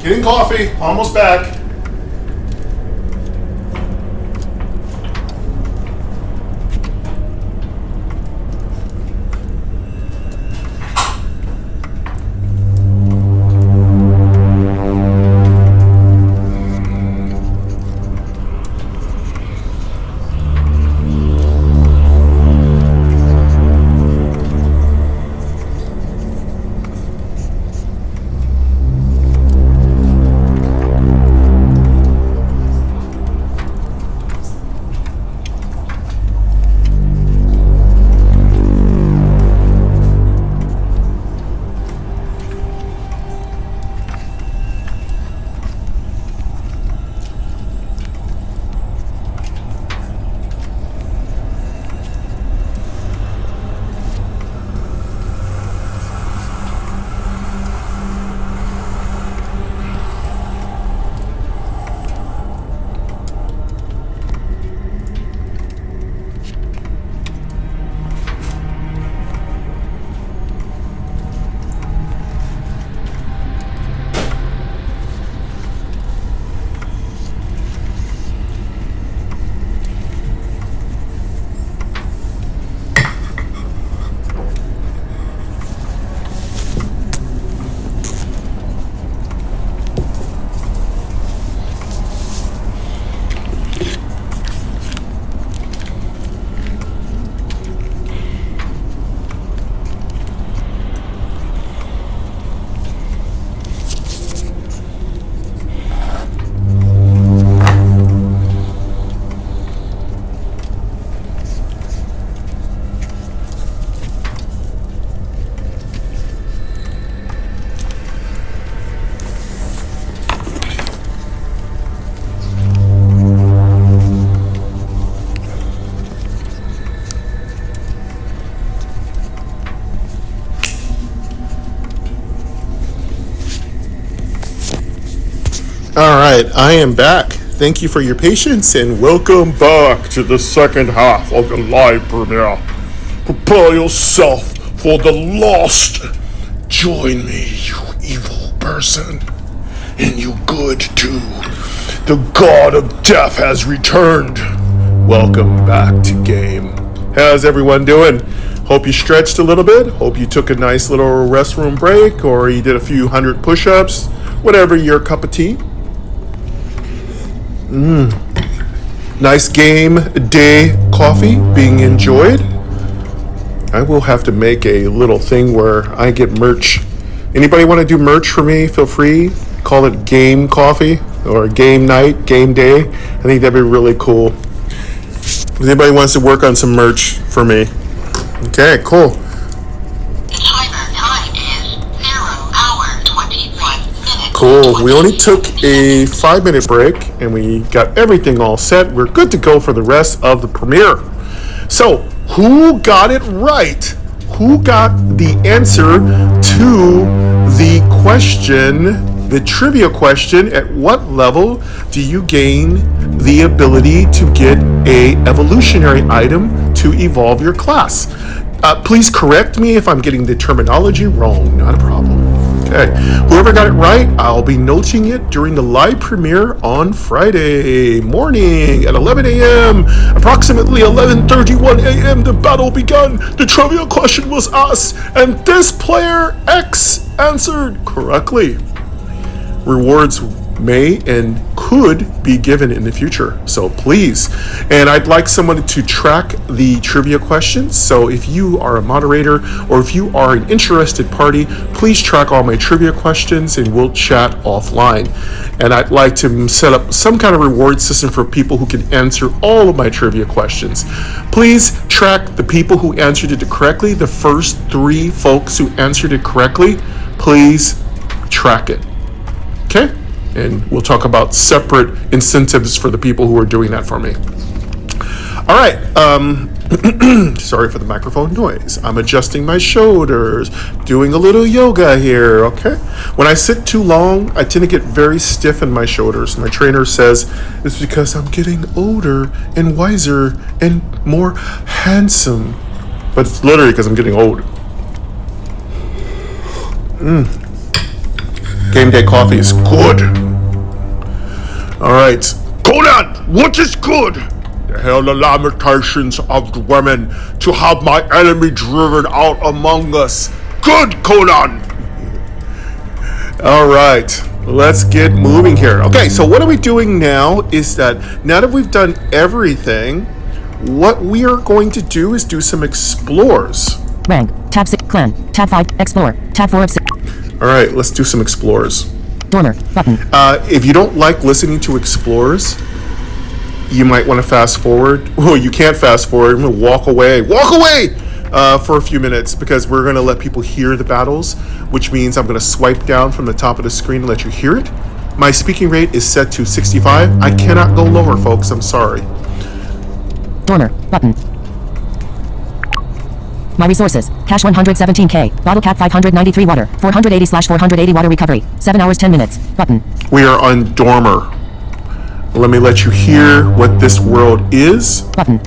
Getting coffee. Almost back. All right, I am back. Thank you for your patience and welcome back to the second half of the live premiere. Prepare yourself for the lost. Join me, you evil person. And you good too. The god of death has returned. Welcome back to game. How's everyone doing? Hope you stretched a little bit. Hope you took a nice little restroom break or you did a few hundred push-ups. Whatever your cup of tea. Nice game day coffee being enjoyed. I will have to make a little thing where I get merch. Anybody want to do merch for me? Feel free. Call it game coffee or game night, game day. I think that'd be really cool. If anybody wants to work on some merch for me. Okay, cool. The timer time is 0 hour 21 minutes. Cool. We only took a 5-minute break and we got everything all set. We're good to go for the rest of the premiere. So, who got it right? Who got the answer to the question, the trivia question? At what level do you gain the ability to get a evolutionary item to evolve your class? Please correct me if I'm getting the terminology wrong. Not a problem. Okay, whoever got it right, I'll be noting it during the live premiere on Friday morning at 11 a.m. Approximately 11:31 a.m. the battle begun. The trivia question was asked, and this player X answered correctly. Rewards may and could be given in the future, so please. And I'd like someone to track the trivia questions, so if you are a moderator or if you are an interested party, please track all my trivia questions and we'll chat offline. And I'd like to set up some kind of reward system for people who can answer all of my trivia questions. Please track the people who answered it correctly. The first 3 folks who answered it correctly, please track it. Okay? And we'll talk about separate incentives for the people who are doing that for me. All right. Sorry for the microphone noise. I'm adjusting my shoulders, doing a little yoga here, okay? When I sit too long, I tend to get very stiff in my shoulders. My trainer says it's because I'm getting older and wiser and more handsome. But it's literally because I'm getting old. Game day coffee is good. All right. Conan, what is good? The hell the lamentations of the women to have my enemy driven out among us. Good, Conan. All right, let's get moving here. Okay, so what are we doing now is that now that we've done everything, what we are going to do is do some explores. Rank. Tab 6. Clan. Tab 5. Explore. Tab 4 of 6. All right, let's do some explores. Dormer. Button. If you don't like listening to explores, you might want to fast forward. Oh, you can't fast forward. I'm going to walk away. Walk away! For a few minutes because we're going to let people hear the battles, which means I'm going to swipe down from the top of the screen and let you hear it. My speaking rate is set to 65. I cannot go lower, folks. I'm sorry. Dormer. Button. My resources. Cash 117k. Bottle cap 593 water. 480/480 water recovery. 7 hours 10 minutes. Button. We are on Dormer. Let me let you hear what this world is. Button.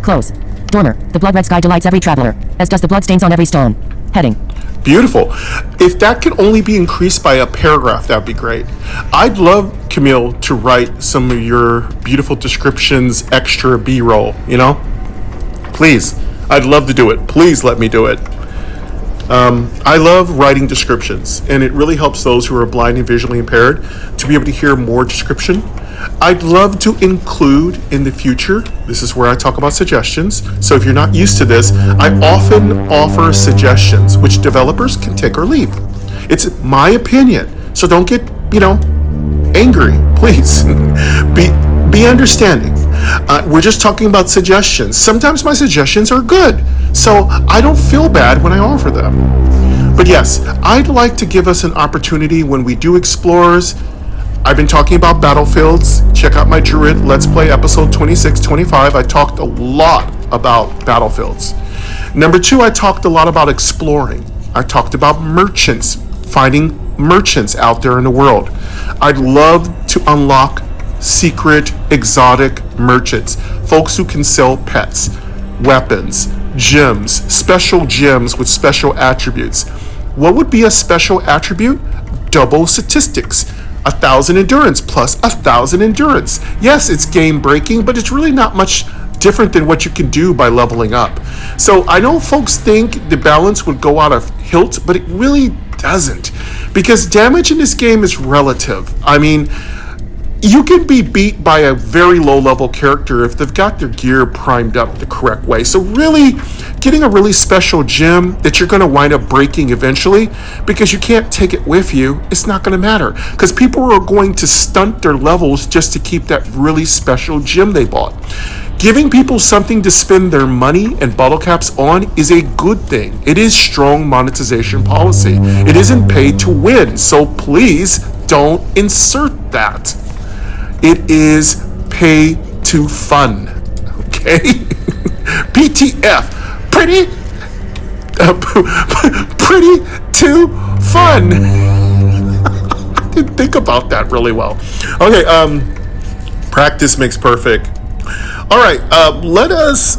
Close. Dormer. The blood red sky delights every traveler, as does the blood stains on every stone. Heading. Beautiful. If that could only be increased by a paragraph, that'd be great. I'd love, Camille, to write some of your beautiful descriptions, extra B-roll, you know? Please. I'd love to do it. Please let me do it. I love writing descriptions, and it really helps those who are blind and visually impaired to be able to hear more description. I'd love to include in the future, this is where I talk about suggestions, so if you're not used to this, I often offer suggestions which developers can take or leave. It's my opinion, so don't get, angry, please. Be understanding. We're just talking about suggestions. Sometimes my suggestions are good, so I don't feel bad when I offer them. But yes, I'd like to give us an opportunity when we do explorers. I've been talking about battlefields. Check out my Druid Let's Play episode 26, 25. I talked a lot about battlefields. Number 2, I talked a lot about exploring. I talked about merchants, finding merchants out there in the world. I'd love to unlock secret, exotic merchants, folks who can sell pets, weapons, gems, special gems with special attributes. What would be a special attribute? Double statistics. 1,000 endurance plus 1,000 endurance. Yes, it's game breaking, but it's really not much different than what you can do by leveling up. So I know folks think the balance would go out of hilt, but it really doesn't, because damage in this game is relative. I mean, you can be beat by a very low level character if they've got their gear primed up the correct way. So really, getting a really special gem that you're going to wind up breaking eventually because you can't take it with you, it's not going to matter, because people are going to stunt their levels just to keep that really special gem they bought. Giving people something to spend their money and bottle caps on is a good thing. It is strong monetization policy. It isn't pay to win, so please don't insert that. It is pay to fun, okay? PTF, pretty too fun. I didn't think about that really well. Okay, practice makes perfect. All right, let us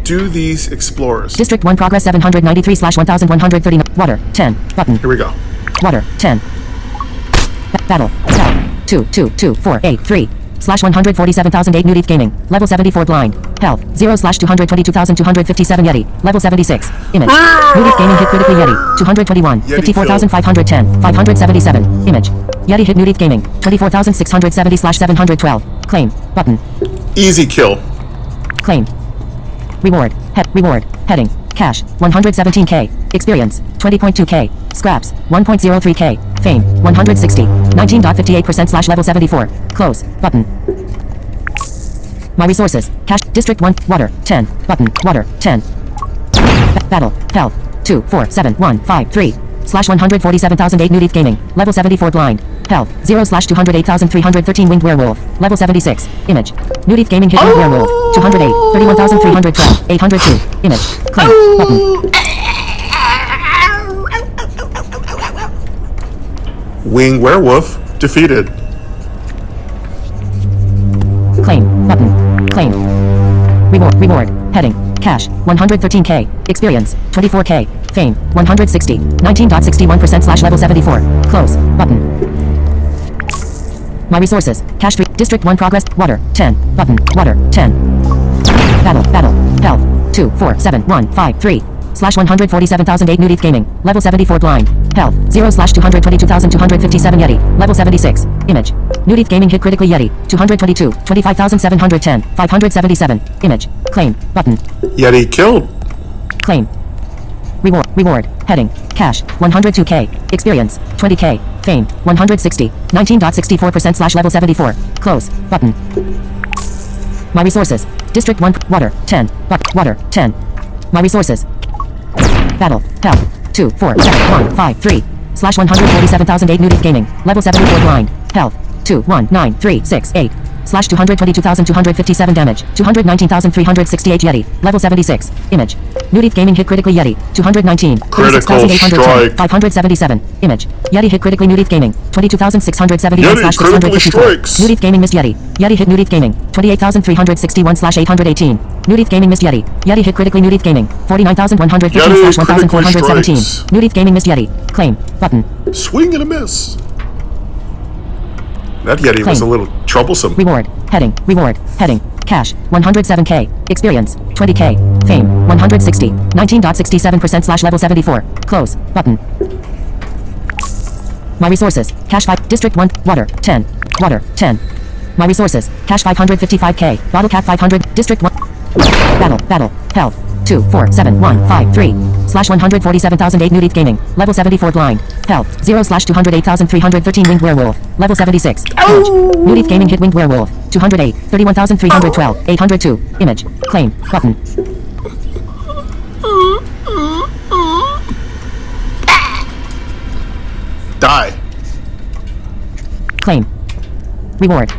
do these explorers. District 1 progress 793/1139. Water 10. Button. Here we go. Water 10. Battle. Tab 22248 3/147,008 New Leaf Gaming. Level 74 blind. Health 0/222,257 Yeti. Level 76. Image. New Leaf Gaming hit critically Yeti. 221. Yeti 54,510. 577. Image. Yeti hit New Leaf Gaming. 24,670/712. Claim. Button. Easy kill. Claim. Reward. Reward. Heading. Cash. 117k. Experience. 20.2k. Scraps. 1.03k. Fame. 160. 19.58%/level 74. Close. Button. My resources. Cash. District 1. Water. 10. Button. Water. 10. Battle. Health. 247,153/147,008 New Leaf Gaming. Level 74 blind. Health. 0/208,313 Winged Werewolf. Level 76. Image. New Leaf Gaming hit Winged Werewolf. 208. 31,312. 802. Image. Claim. Button. Winged Werewolf defeated. Claim. Button. Claim. Reward. Reward. Heading. Cash. 113k. Experience. 24k. Fame, 160. 19.61% slash level 74. Close. Button. My resources. Cash 3. District 1 progress. Water. 10. Button. Water. 10. Battle. Health. 2, 4, 7, 1, 5, 3. Slash 147,008 Nudith Gaming. Level 74 blind. Health. 0 slash 222,257 Yeti. Level 76. Image. Nudith Gaming hit critically Yeti. 222. 25,710. 577. Image. Claim. Button. Yeti killed. Claim. Reward. Heading. Cash. 102k. Experience. 20k. Fame. 160. 19.64% slash level 74. Close. Button. My resources. District 1. Water. 10. Water. 10. My resources. Battle. Health. 2, 4, 7, 1, 5, 3. Slash 147,008 Nudith Gaming. Level 74 blind. Health. 2, 1, 9, 3, 6, 8. Slash 222,257 damage. 219,368 Yeti. Level 76. Image. Nudith Gaming hit critically Yeti. 219. Critical 36,810. strike. 577. Image. Yeti hit critically Nudith Gaming. 22,671 Yeti slash critically 654. strikes. Nudith Gaming missed Yeti. Yeti hit Nudith Gaming. 28,361 slash 818. Nudith Gaming missed Yeti. Yeti hit critically Nudith Gaming. 49,115 Yeti slash critically 1,417. strikes. Nudith Gaming missed Yeti. Claim. Button. Swing and a miss. That Yeti was a Claim. little troublesome. Reward. Heading. Reward. Heading. Cash. 107k. Experience. 20k. Fame. 160. 19.67% slash level 74. Close. Button. My resources. Cash 5. District 1. Water. 10. Water. 10. My resources. Cash 555k. Bottle cap 500. District 1. Battle. Health. 2, 4, 7, 1, 5, 3. Slash 147,008 Nudith Gaming. Level 74 blind. Health. 0 slash 208,313 Winged Werewolf. Level 76. Image. Nudith Gaming hit Winged Werewolf. 208. 31,312. 802. Image. Claim. Button. Die. Claim. Reward.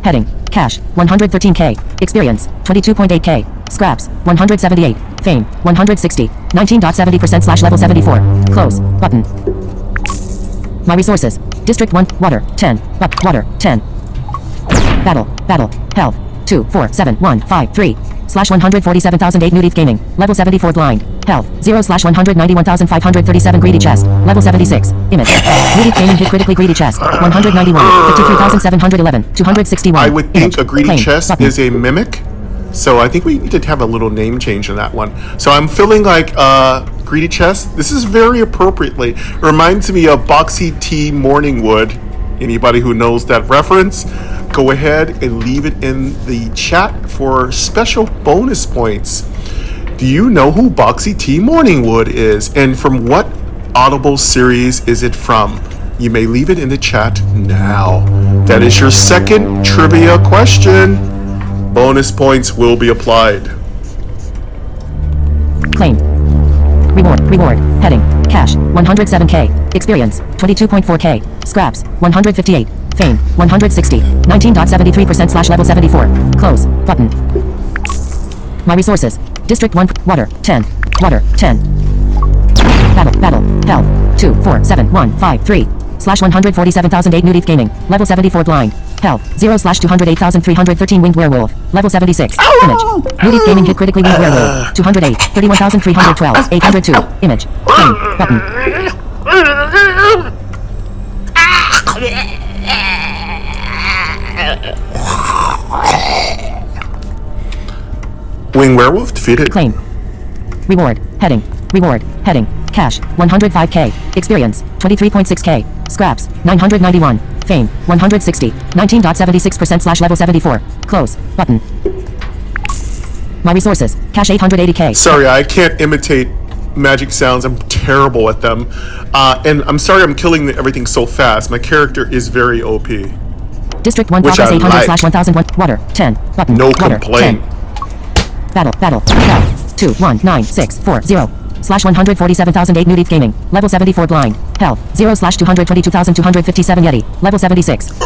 Heading. Cash. 113k. Experience. 22.8k. Scraps. 178. Fame. 160. 19.70% slash level 74. Close. Button. My resources. District 1. Water. 10. Water. 10. Battle. Health. 2, 4, 7, 1, 5, 3. Slash 147,008 Nudith Gaming. Level 74 blind. Health. 0 slash 191,537 Greedy Chest. Level 76. Image. Nudith Gaming hit critically Greedy Chest. 191. 53,711. 261. I would think Image. a greedy Claim. chest Button. is a mimic. So I think we need to have a little name change in that one. So I'm feeling like greedy chest. This is very appropriately reminds me of Boxy Tea Morningwood. Anybody who knows that reference, go ahead and leave it in the chat for special bonus points. Do you know who Boxy Tea Morningwood is, and from what Audible series is it from? You may leave it in the chat now. That is your second trivia question. Bonus points will be applied. Claim. Reward. Heading. Cash. 107k. Experience. 22.4k. Scraps. 158. Fame. 160. 19.73% slash level 74. Close. Button. My resources. District 1. Water. 10. Water. 10. Battle. Health. 2, 4, 7, 1, 5, 3. Slash 147,008 Nudith Gaming. Level 74 blind. Health. 0 slash 208,313 Winged Werewolf. Level 76. Image. Nudith Gaming hit critically Winged Werewolf. 208. 31,312. 802. Image. Claim. Button. Wing Werewolf defeated. Claim. Reward. Heading. Cash. 105k. Experience. 23.6k. Scraps. 991. Fame. 160. 19.76% slash level 74. Close. Button. My resources. Cash 880k. Sorry, I can't imitate magic sounds. I'm terrible at them. And I'm sorry I'm killing everything so fast. My character is very OP. District 1 Which progress I 800 like. slash 1001. Water. 10. Button. No Water. complaint. 10. Battle. Health. 2, 1, 9, 6, 4, 0. Slash 147,008 Nudith Gaming. Level 74 blind. Health. 0 slash 222,257 Yeti. Level 76. Image.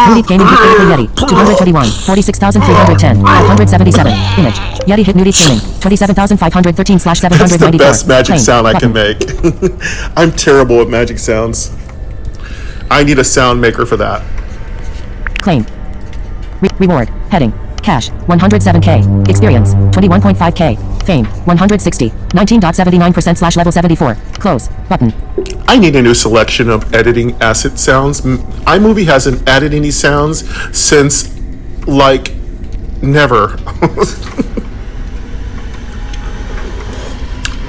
Nudith Gaming hit critically Yeti. 221. 46,310. 577. Image. Yeti hit Nudith Gaming. 27,513 slash That's 794. the best magic Claim. sound I can Button. make. I'm terrible at magic sounds. I need a sound maker for that. Claim. Reward. Heading. Cash. 107k. Experience. 21.5k. Fame, 160. 19.79% slash level 74. Close. Button. I need a new selection of editing asset sounds. iMovie hasn't added any sounds since, like, never.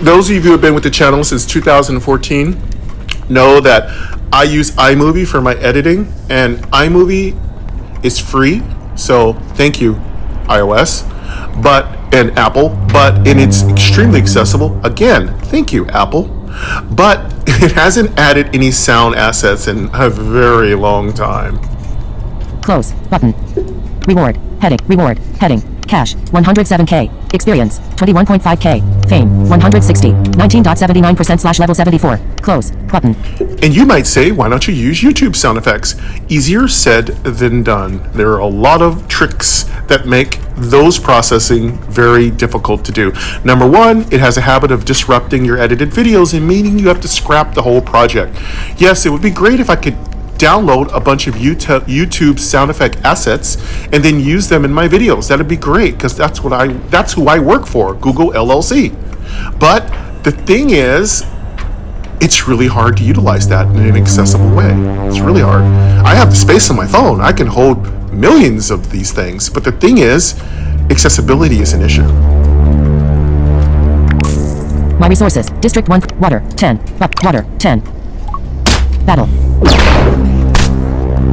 Those of you who have been with the channel since 2014 know that I use iMovie for my editing, and iMovie is free, so thank you, iOS, and Apple, and it's extremely accessible. Again, thank you, Apple. But it hasn't added any sound assets in a very long time. Close. Button. Reward. Heading. Reward. Heading. Cash. 107K. Experience. 21.5K. Fame. 160. 19.79% slash level 74. Close. Button. And you might say, why don't you use YouTube sound effects? Easier said than done. There are a lot of tricks that make those processing very difficult to do. Number one, it has a habit of disrupting your edited videos and meaning you have to scrap the whole project. Yes, it would be great if I could download a bunch of YouTube sound effect assets and then use them in my videos. That'd be great, because that's who I work for, Google LLC. But the thing is, it's really hard to utilize that in an accessible way. It's really hard. I have the space on my phone. I can hold millions of these things, but the thing is, accessibility is an issue. My resources. District 1. Water. 10. Water. 10. Battle.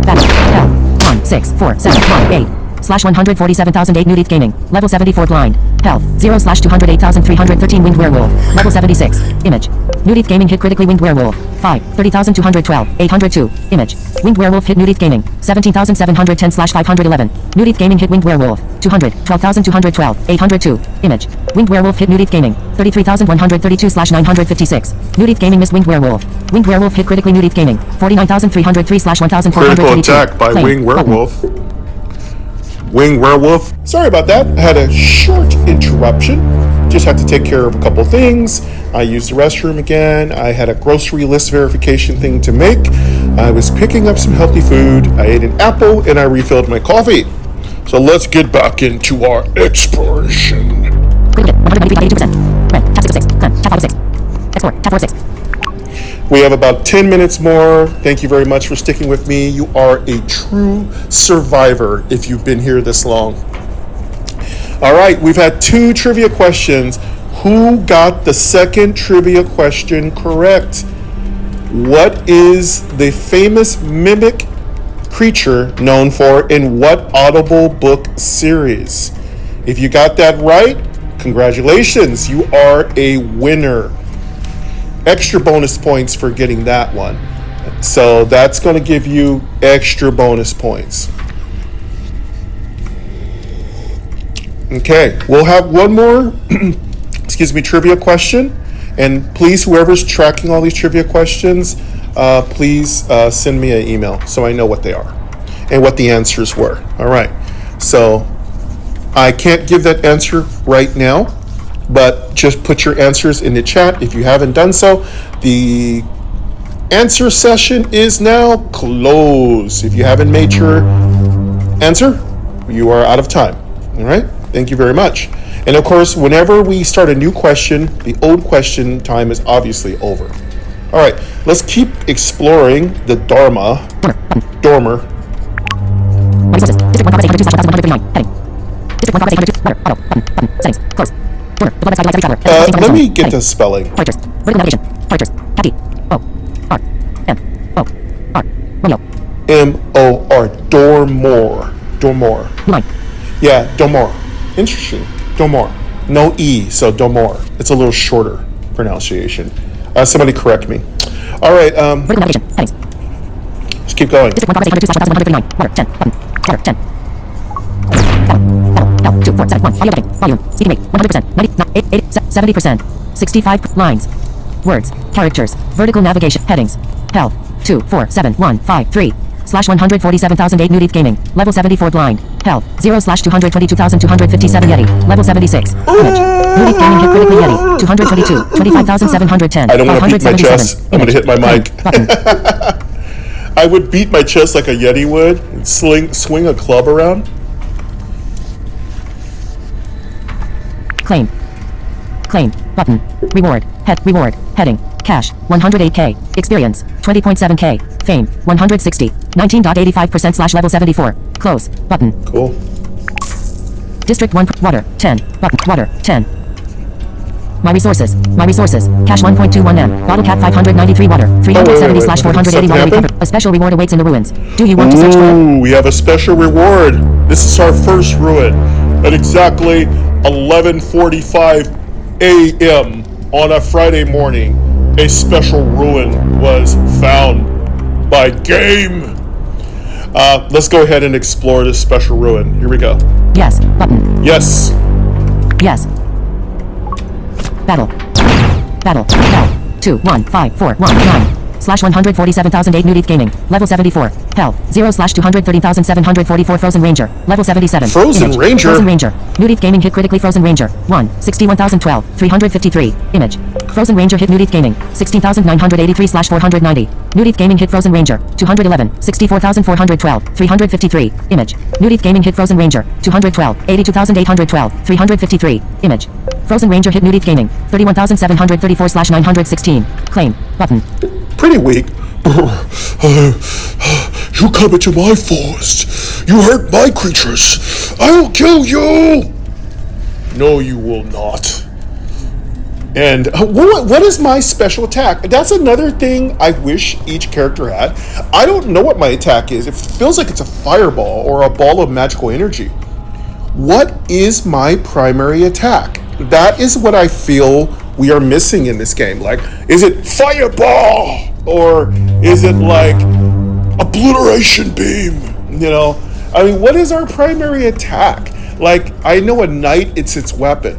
Hell. 1, 6, 4, 7, 1, 8. Slash 147,008 Nudith Gaming. Level 74 blind. Health. 0 slash 208,313 Winged Werewolf. Level 76. Image. Nudith Gaming hit critically Winged Werewolf. 5. 30,212. 802. Image. Winged Werewolf hit Nudith Gaming. 17,710 slash 511. Nudith Gaming hit Winged Werewolf. 200. 12,212. 802. Image. Winged Werewolf hit Nudith Gaming. 33,132 slash 956. Nudith Gaming missed Winged Werewolf. Winged Werewolf hit critically Nudith Gaming. 49,303 slash 1,432. Critical attack by Winged Werewolf. Winged Werewolf. Sorry about that. I had a short interruption. Just had to take care of a couple things. I used the restroom again. I had a grocery list verification thing to make. I was picking up some healthy food. I ate an apple and I refilled my coffee. So let's get back into our exploration. 193.82%. Red. Tab 6 of 6. Gun. Tab 5 of 6. Export. Tab 4 of 6. We have about 10 minutes more. Thank you very much for sticking with me. You are a true survivor if you've been here this long. All right, we've had 2 trivia questions. Who got the second trivia question correct? What is the famous mimic creature known for in what Audible book series? If you got that right, congratulations, you are a winner. Extra bonus points for getting that one. So that's going to give you extra bonus points. Okay, we'll have one more trivia question. And please, whoever's tracking all these trivia questions, please send me an email so I know what they are and what the answers were. All right, so I can't give that answer right now, but just put your answers in the chat if you haven't done so. The answer session is now closed. If you haven't made your answer, you are out of time. All right, thank you very much. And of course, whenever we start a new question, the old question time is obviously over. All right, let's keep exploring the Dormer. My resources. District 1 progress 802 slash 1,139. Heading. District 1 progress 802. Water. Auto. Button. Settings. Close. Dormer. The website like every traveler. Let me get the spelling. Characters. Vertical navigation. Characters. Tab D. O. R. M. O. R. Romeo. M-O-R. Dormor. New line. Yeah, Dormor. Interesting. Dormor. No E, so Dormor. It's a little shorter pronunciation. Somebody correct me. All right. Vertical navigation. Settings. Let's keep going. District 1 progress 802 slash 1,139. Water. 10. Button. Water. 10. Battle. 2, 4, 7, 1. Audio editing. Volume. Speaking rate. 100%. 90. 8, 70%. 65 lines. Words. Characters. Vertical navigation. Headings. Health. 2, 4, 7, 1, 5, 3. Slash 147,008 Nudith Gaming. Level 74 blind. Health. 0 slash 222,257 Yeti. Level 76. Image. Nudith Gaming hit critically Yeti. 222. 25,710. I don't want to beat my chest. I'm going to hit my mic. I would beat my chest like a Yeti would and swing a club around. Claim. Claim. Button. Reward. Reward. Heading. Cash. 108k. Experience. 20.7k. Fame. 160. 19.85% / level 74. Close. Button. Cool. District 1. Water. 10. Button. Water. 10. My resources. My resources. Cash 1.21 M. Bottle cap 593 water. 370 / 480 water recovered. A special reward awaits in the ruins. Do you want to search for it? Ooh, we have a special reward. This is our first ruin. At exactly 11:45 a.m. on a Friday morning, a special ruin was found by game. Let's go ahead and explore this special ruin. Here we go. Yes. Button. Yes. Yes. Battle. Battle. Hell. 21541 /147,008 Nudith Gaming. Level 74. Health. 0 /230,744 Frozen Ranger. Level 77. Frozen Image. Ranger? Frozen Ranger. Nudith Gaming hit critically Frozen Ranger. 1. 61,012. 353. Image. Frozen Ranger hit Nudith Gaming. 16,983 /490. Nudith Gaming hit Frozen Ranger. 211. 64,412. 353. Image. Nudith Gaming hit Frozen Ranger. 212. 82,812. 353. Image. Frozen Ranger hit Nudith Gaming. 31,734 /916. Claim. Button. Pretty weak. You come into my forest. You hurt my creatures. I will kill you. No, you will not. And what is my special attack? That's another thing I wish each character had. I don't know what my attack is. It feels like it's a fireball or a ball of magical energy. What is my primary attack? That is what I feel we are missing in this game. Like, is it fireball? Or is it like obliteration beam? You know, I mean, what is our primary attack? Like, I know a knight, it's its weapon.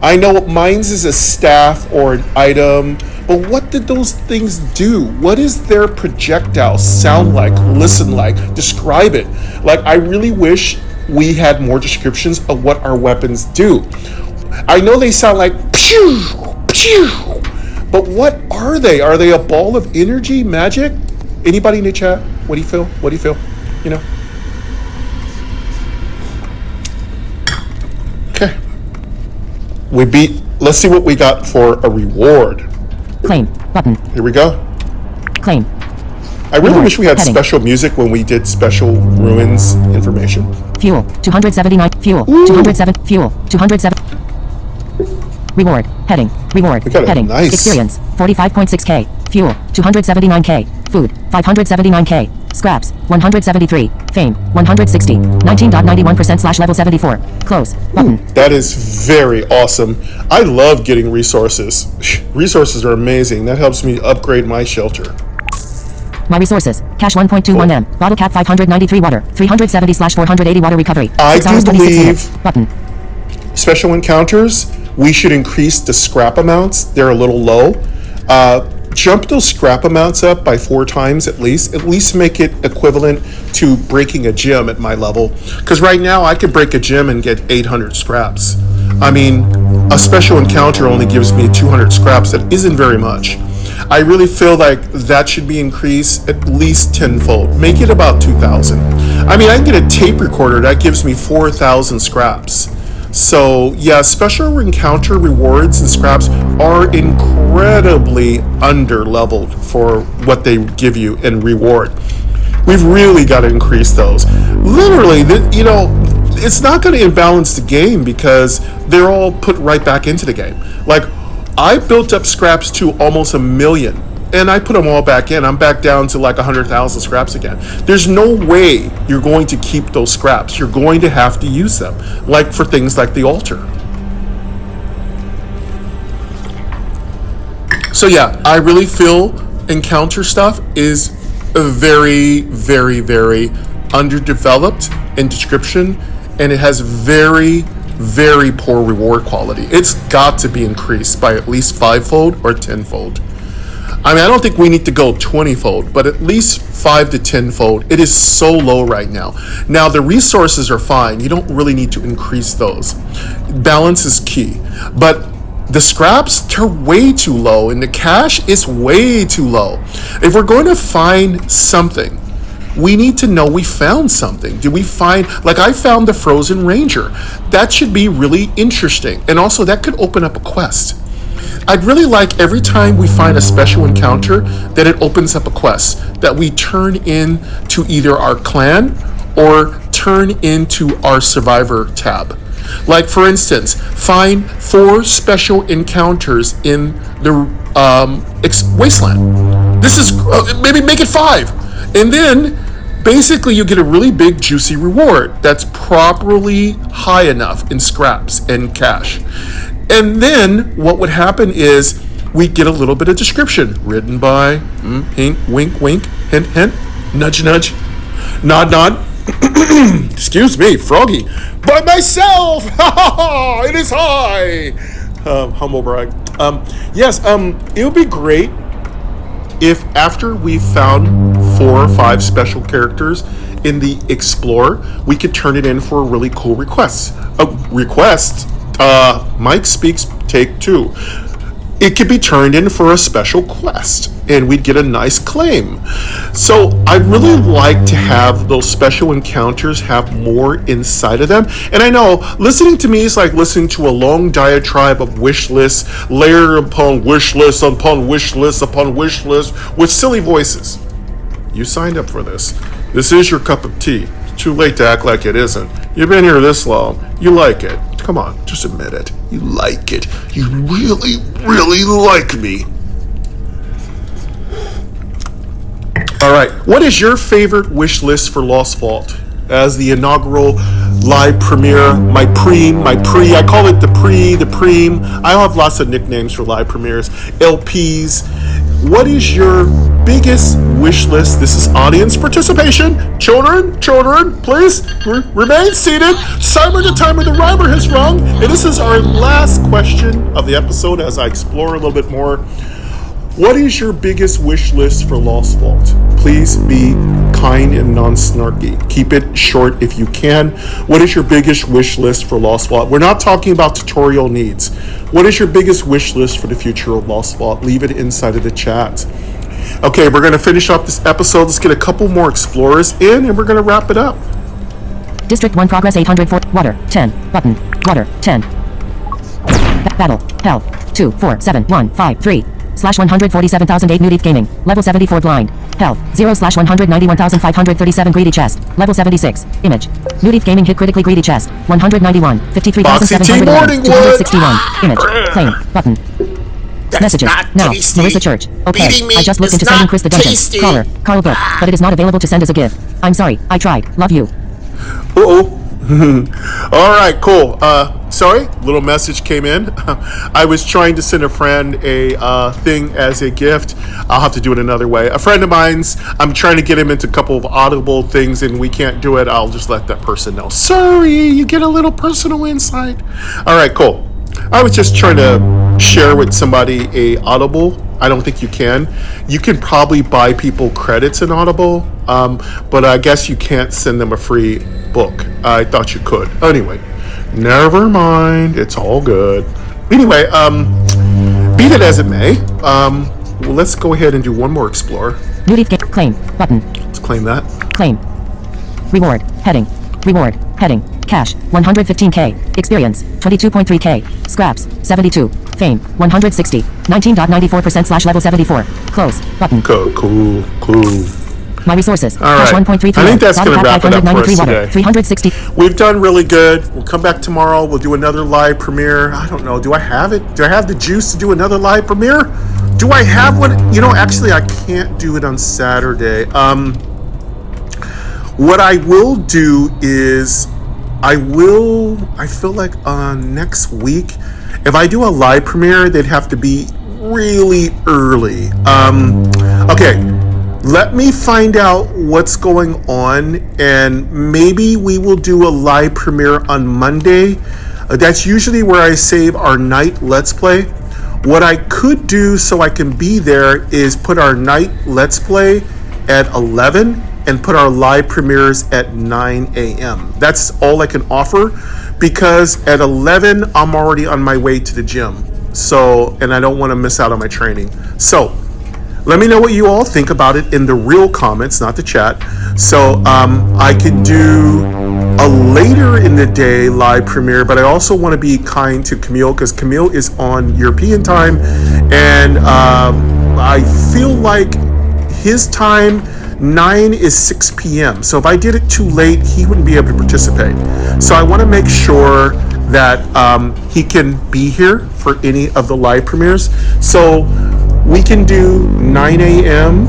I know mine's is a staff or an item, but what did those things do? What is their projectile sound like, listen like, describe it? Like, I really wish we had more descriptions of what our weapons do. I know they sound like pew, pew, but what are they? Are they a ball of energy, magic? Anybody in the chat? What do you feel? What do you feel? You know? Okay. We beat, let's see what we got for a reward. Claim. Button. Here we go. Claim. I really wish we had Heading. special music when we did special ruins information. Fuel. 279. Fuel. Ooh. 207. Fuel. 207. Reward. Heading. Reward. We got a Heading. nice- Experience. 45.6k. Fuel. 279k. Food. 579k. Scraps. 173. Fame. 160. 19.91% / level 74. Close. Button. That is very awesome. I love getting resources. Resources are amazing. That helps me upgrade my shelter. My resources. Cash 1.21 M. Bottle cap 593 water. 370 / 480 water recovery. I 6 do hours 26 believe- minutes. Button. Special encounters, we should increase the scrap amounts. They're a little low. Jump those scrap amounts up by 4 times at least. At least make it equivalent to breaking a gem at my level. Because right now I could break a gem and get 800 scraps. I mean, a special encounter only gives me 200 scraps. That isn't very much. I really feel like that should be increased at least tenfold. Make it about 2,000. I mean, I can get a tape recorder that gives me 4,000 scraps. So yeah, special encounter rewards and scraps are incredibly under-leveled for what they give you in reward. We've really got to increase those. Literally, you know, it's not going to imbalance the game because they're all put right back into the game. Like, I built up scraps to almost 1 million. And I put them all back in. I'm back down to like 100,000 scraps again. There's no way you're going to keep those scraps. You're going to have to use them, like for things like the altar. So yeah, I really feel encounter stuff is very, very, very underdeveloped in description, and it has very, very poor reward quality. It's got to be increased by at least 5-fold or 10-fold. I mean, I don't think we need to go 20-fold, but at least 5 to 10-fold. It is so low right now. Now, the resources are fine. You don't really need to increase those. Balance is key. But the scraps, they're way too low, and the cash is way too low. If we're going to find something we need to know we found something. Did we find, like I found the Frozen Ranger. That should be really interesting. And also that could open up a quest. I'd really like every time we find a special encounter that it opens up a quest that we turn in to either our clan or turn into our survivor tab. Like for instance, find 4 special encounters in the wasteland. This is maybe make it 5, and then basically you get a really big juicy reward that's properly high enough in scraps and cash. And then what would happen is we get a little bit of description written by hint, wink, wink, hint, hint, nudge, nudge, nod, nod. Excuse me, Froggy. By myself! It is I! Humble brag. Yes, it would be great if after we found 4 or 5 special characters in the Explore, we could turn it in for a really cool request. Mike speaks take 2. It could be turned in for a special quest and we'd get a nice claim. So I'd really like to have those special encounters have more inside of them. And I know listening to me is like listening to a long diatribe of wish lists, layer upon wish list upon wish list upon wish list with silly voices. You signed up for this. This is your cup of tea. It's too late to act like it isn't. You've been here this long. You like it. Come on, just admit it. You like it. You really, really like me. All right, what is your favorite wish list for Lost Vault? As the inaugural live premiere, my preem, I call it the preem. I have lots of nicknames for live premieres, LPs. What is your biggest wish list? This is audience participation. Children, please remain seated. Simon the timer, the rhymer has rung. And this is our last question of the episode as I explore a little bit more. What is your biggest wish list for Lost Vault? Please be kind and non-snarky. Keep it short if you can. What is your biggest wish list for Lost Vault? We're not talking about tutorial needs. What is your biggest wish list for the future of Lost Vault? Leave it inside of the chat. Okay, we're going to finish up this episode. Let's get a couple more explorers in and we're going to wrap it up. District 1 progress 804. Water 10. Button. Water 10. Battle. Health 2 4 7 1 5 3. /147,008 Nudith Gaming. Level 74 blind. Health 0/191,537 greedy chest. Level 76. Image. Nudith Gaming hit critically greedy chest. 191. 53,701. 261. Image. Claim. Button. That's Messages. not Now. tasty. Marissa Church. Okay. Beating me I just looked is into sending not Chris the dungeon. tasty. Caller. Carl Book. But it is not available to send as a gift. I'm sorry. I tried. Love you. Uh-oh. All right, cool. Sorry, little message came in. I was trying to send a friend a thing as a gift. I'll have to do it another way. A friend of mine's, I'm trying to get him into a couple of Audible things and we can't do it. I'll just let that person know. Sorry, you get a little personal insight. All right, cool. I was just trying to share with somebody a Audible. I don't think you can. You can probably buy people credits in Audible, but I guess you can't send them a free book. I thought you could. Anyway, never mind. It's all good. Anyway, beat it as it may. Well, let's go ahead and do one more explore. Nudith Game. Claim. Button. Let's claim that. Claim. Reward. Heading. Reward. Heading. Cash. 115k. Experience. 22.3k. Scraps. 72. Fame. 160. 19.94%/level 74. Close. Button. Cool. My resources. All right. Cash 1.33. I think that's going to wrap it up for us water. today. 360. We've done really good. We'll come back tomorrow. We'll do another live premiere. I don't know. Do I have it? Do I have the juice to do another live premiere? Do I have one? You know, actually, I can't do it on Saturday. What I will do is I feel like next week, if I do a live premiere, they'd have to be really early. Okay, let me find out what's going on, and maybe we will do a live premiere on Monday. That's usually where I save our night Let's Play. What I could do so I can be there is put our night Let's Play at 11 and put our live premieres at 9 a.m. That's all I can offer, because at 11 I'm already on my way to the gym. So, and I don't want to miss out on my training. So Let me know what you all think about it in the real comments, not the chat. So I could do a later in the day live premiere, but I also want to be kind to Camille because Camille is on European time, and I feel like his time 9 is 6 p.m. So if I did it too late, he wouldn't be able to participate. So I want to make sure that he can be here for any of the live premieres. So we can do 9 a.m.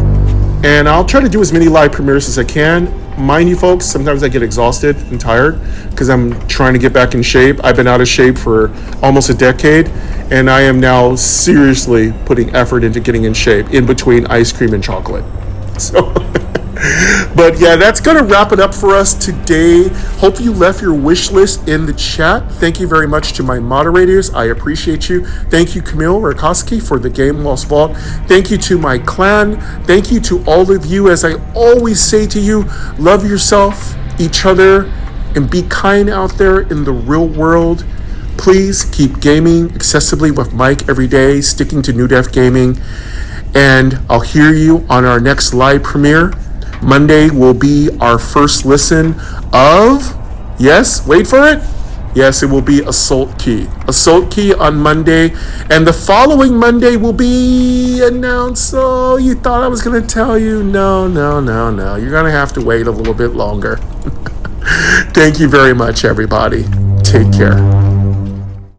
and I'll try to do as many live premieres as I can. Mind you folks, sometimes I get exhausted and tired because I'm trying to get back in shape. I've been out of shape for almost a decade, and I am now seriously putting effort into getting in shape in between ice cream and chocolate. So, but yeah, that's going to wrap it up for us today. Hope you left your wish list in the chat. Thank you very much to my moderators. I appreciate you. Thank you, Camille Rakoski, for the game Lost Vault. Thank you to my clan. Thank you to all of you. As I always say to you, love yourself, each other, and be kind out there in the real world. Please keep gaming accessibly with Mike every day, sticking to New Def Gaming. And I'll hear you on our next live premiere. Monday will be our first listen of, yes, wait for it. Yes, it will be Assault Key. Assault Key on Monday. And the following Monday will be announced. Oh, you thought I was going to tell you? No. You're going to have to wait a little bit longer. Thank you very much, everybody. Take care.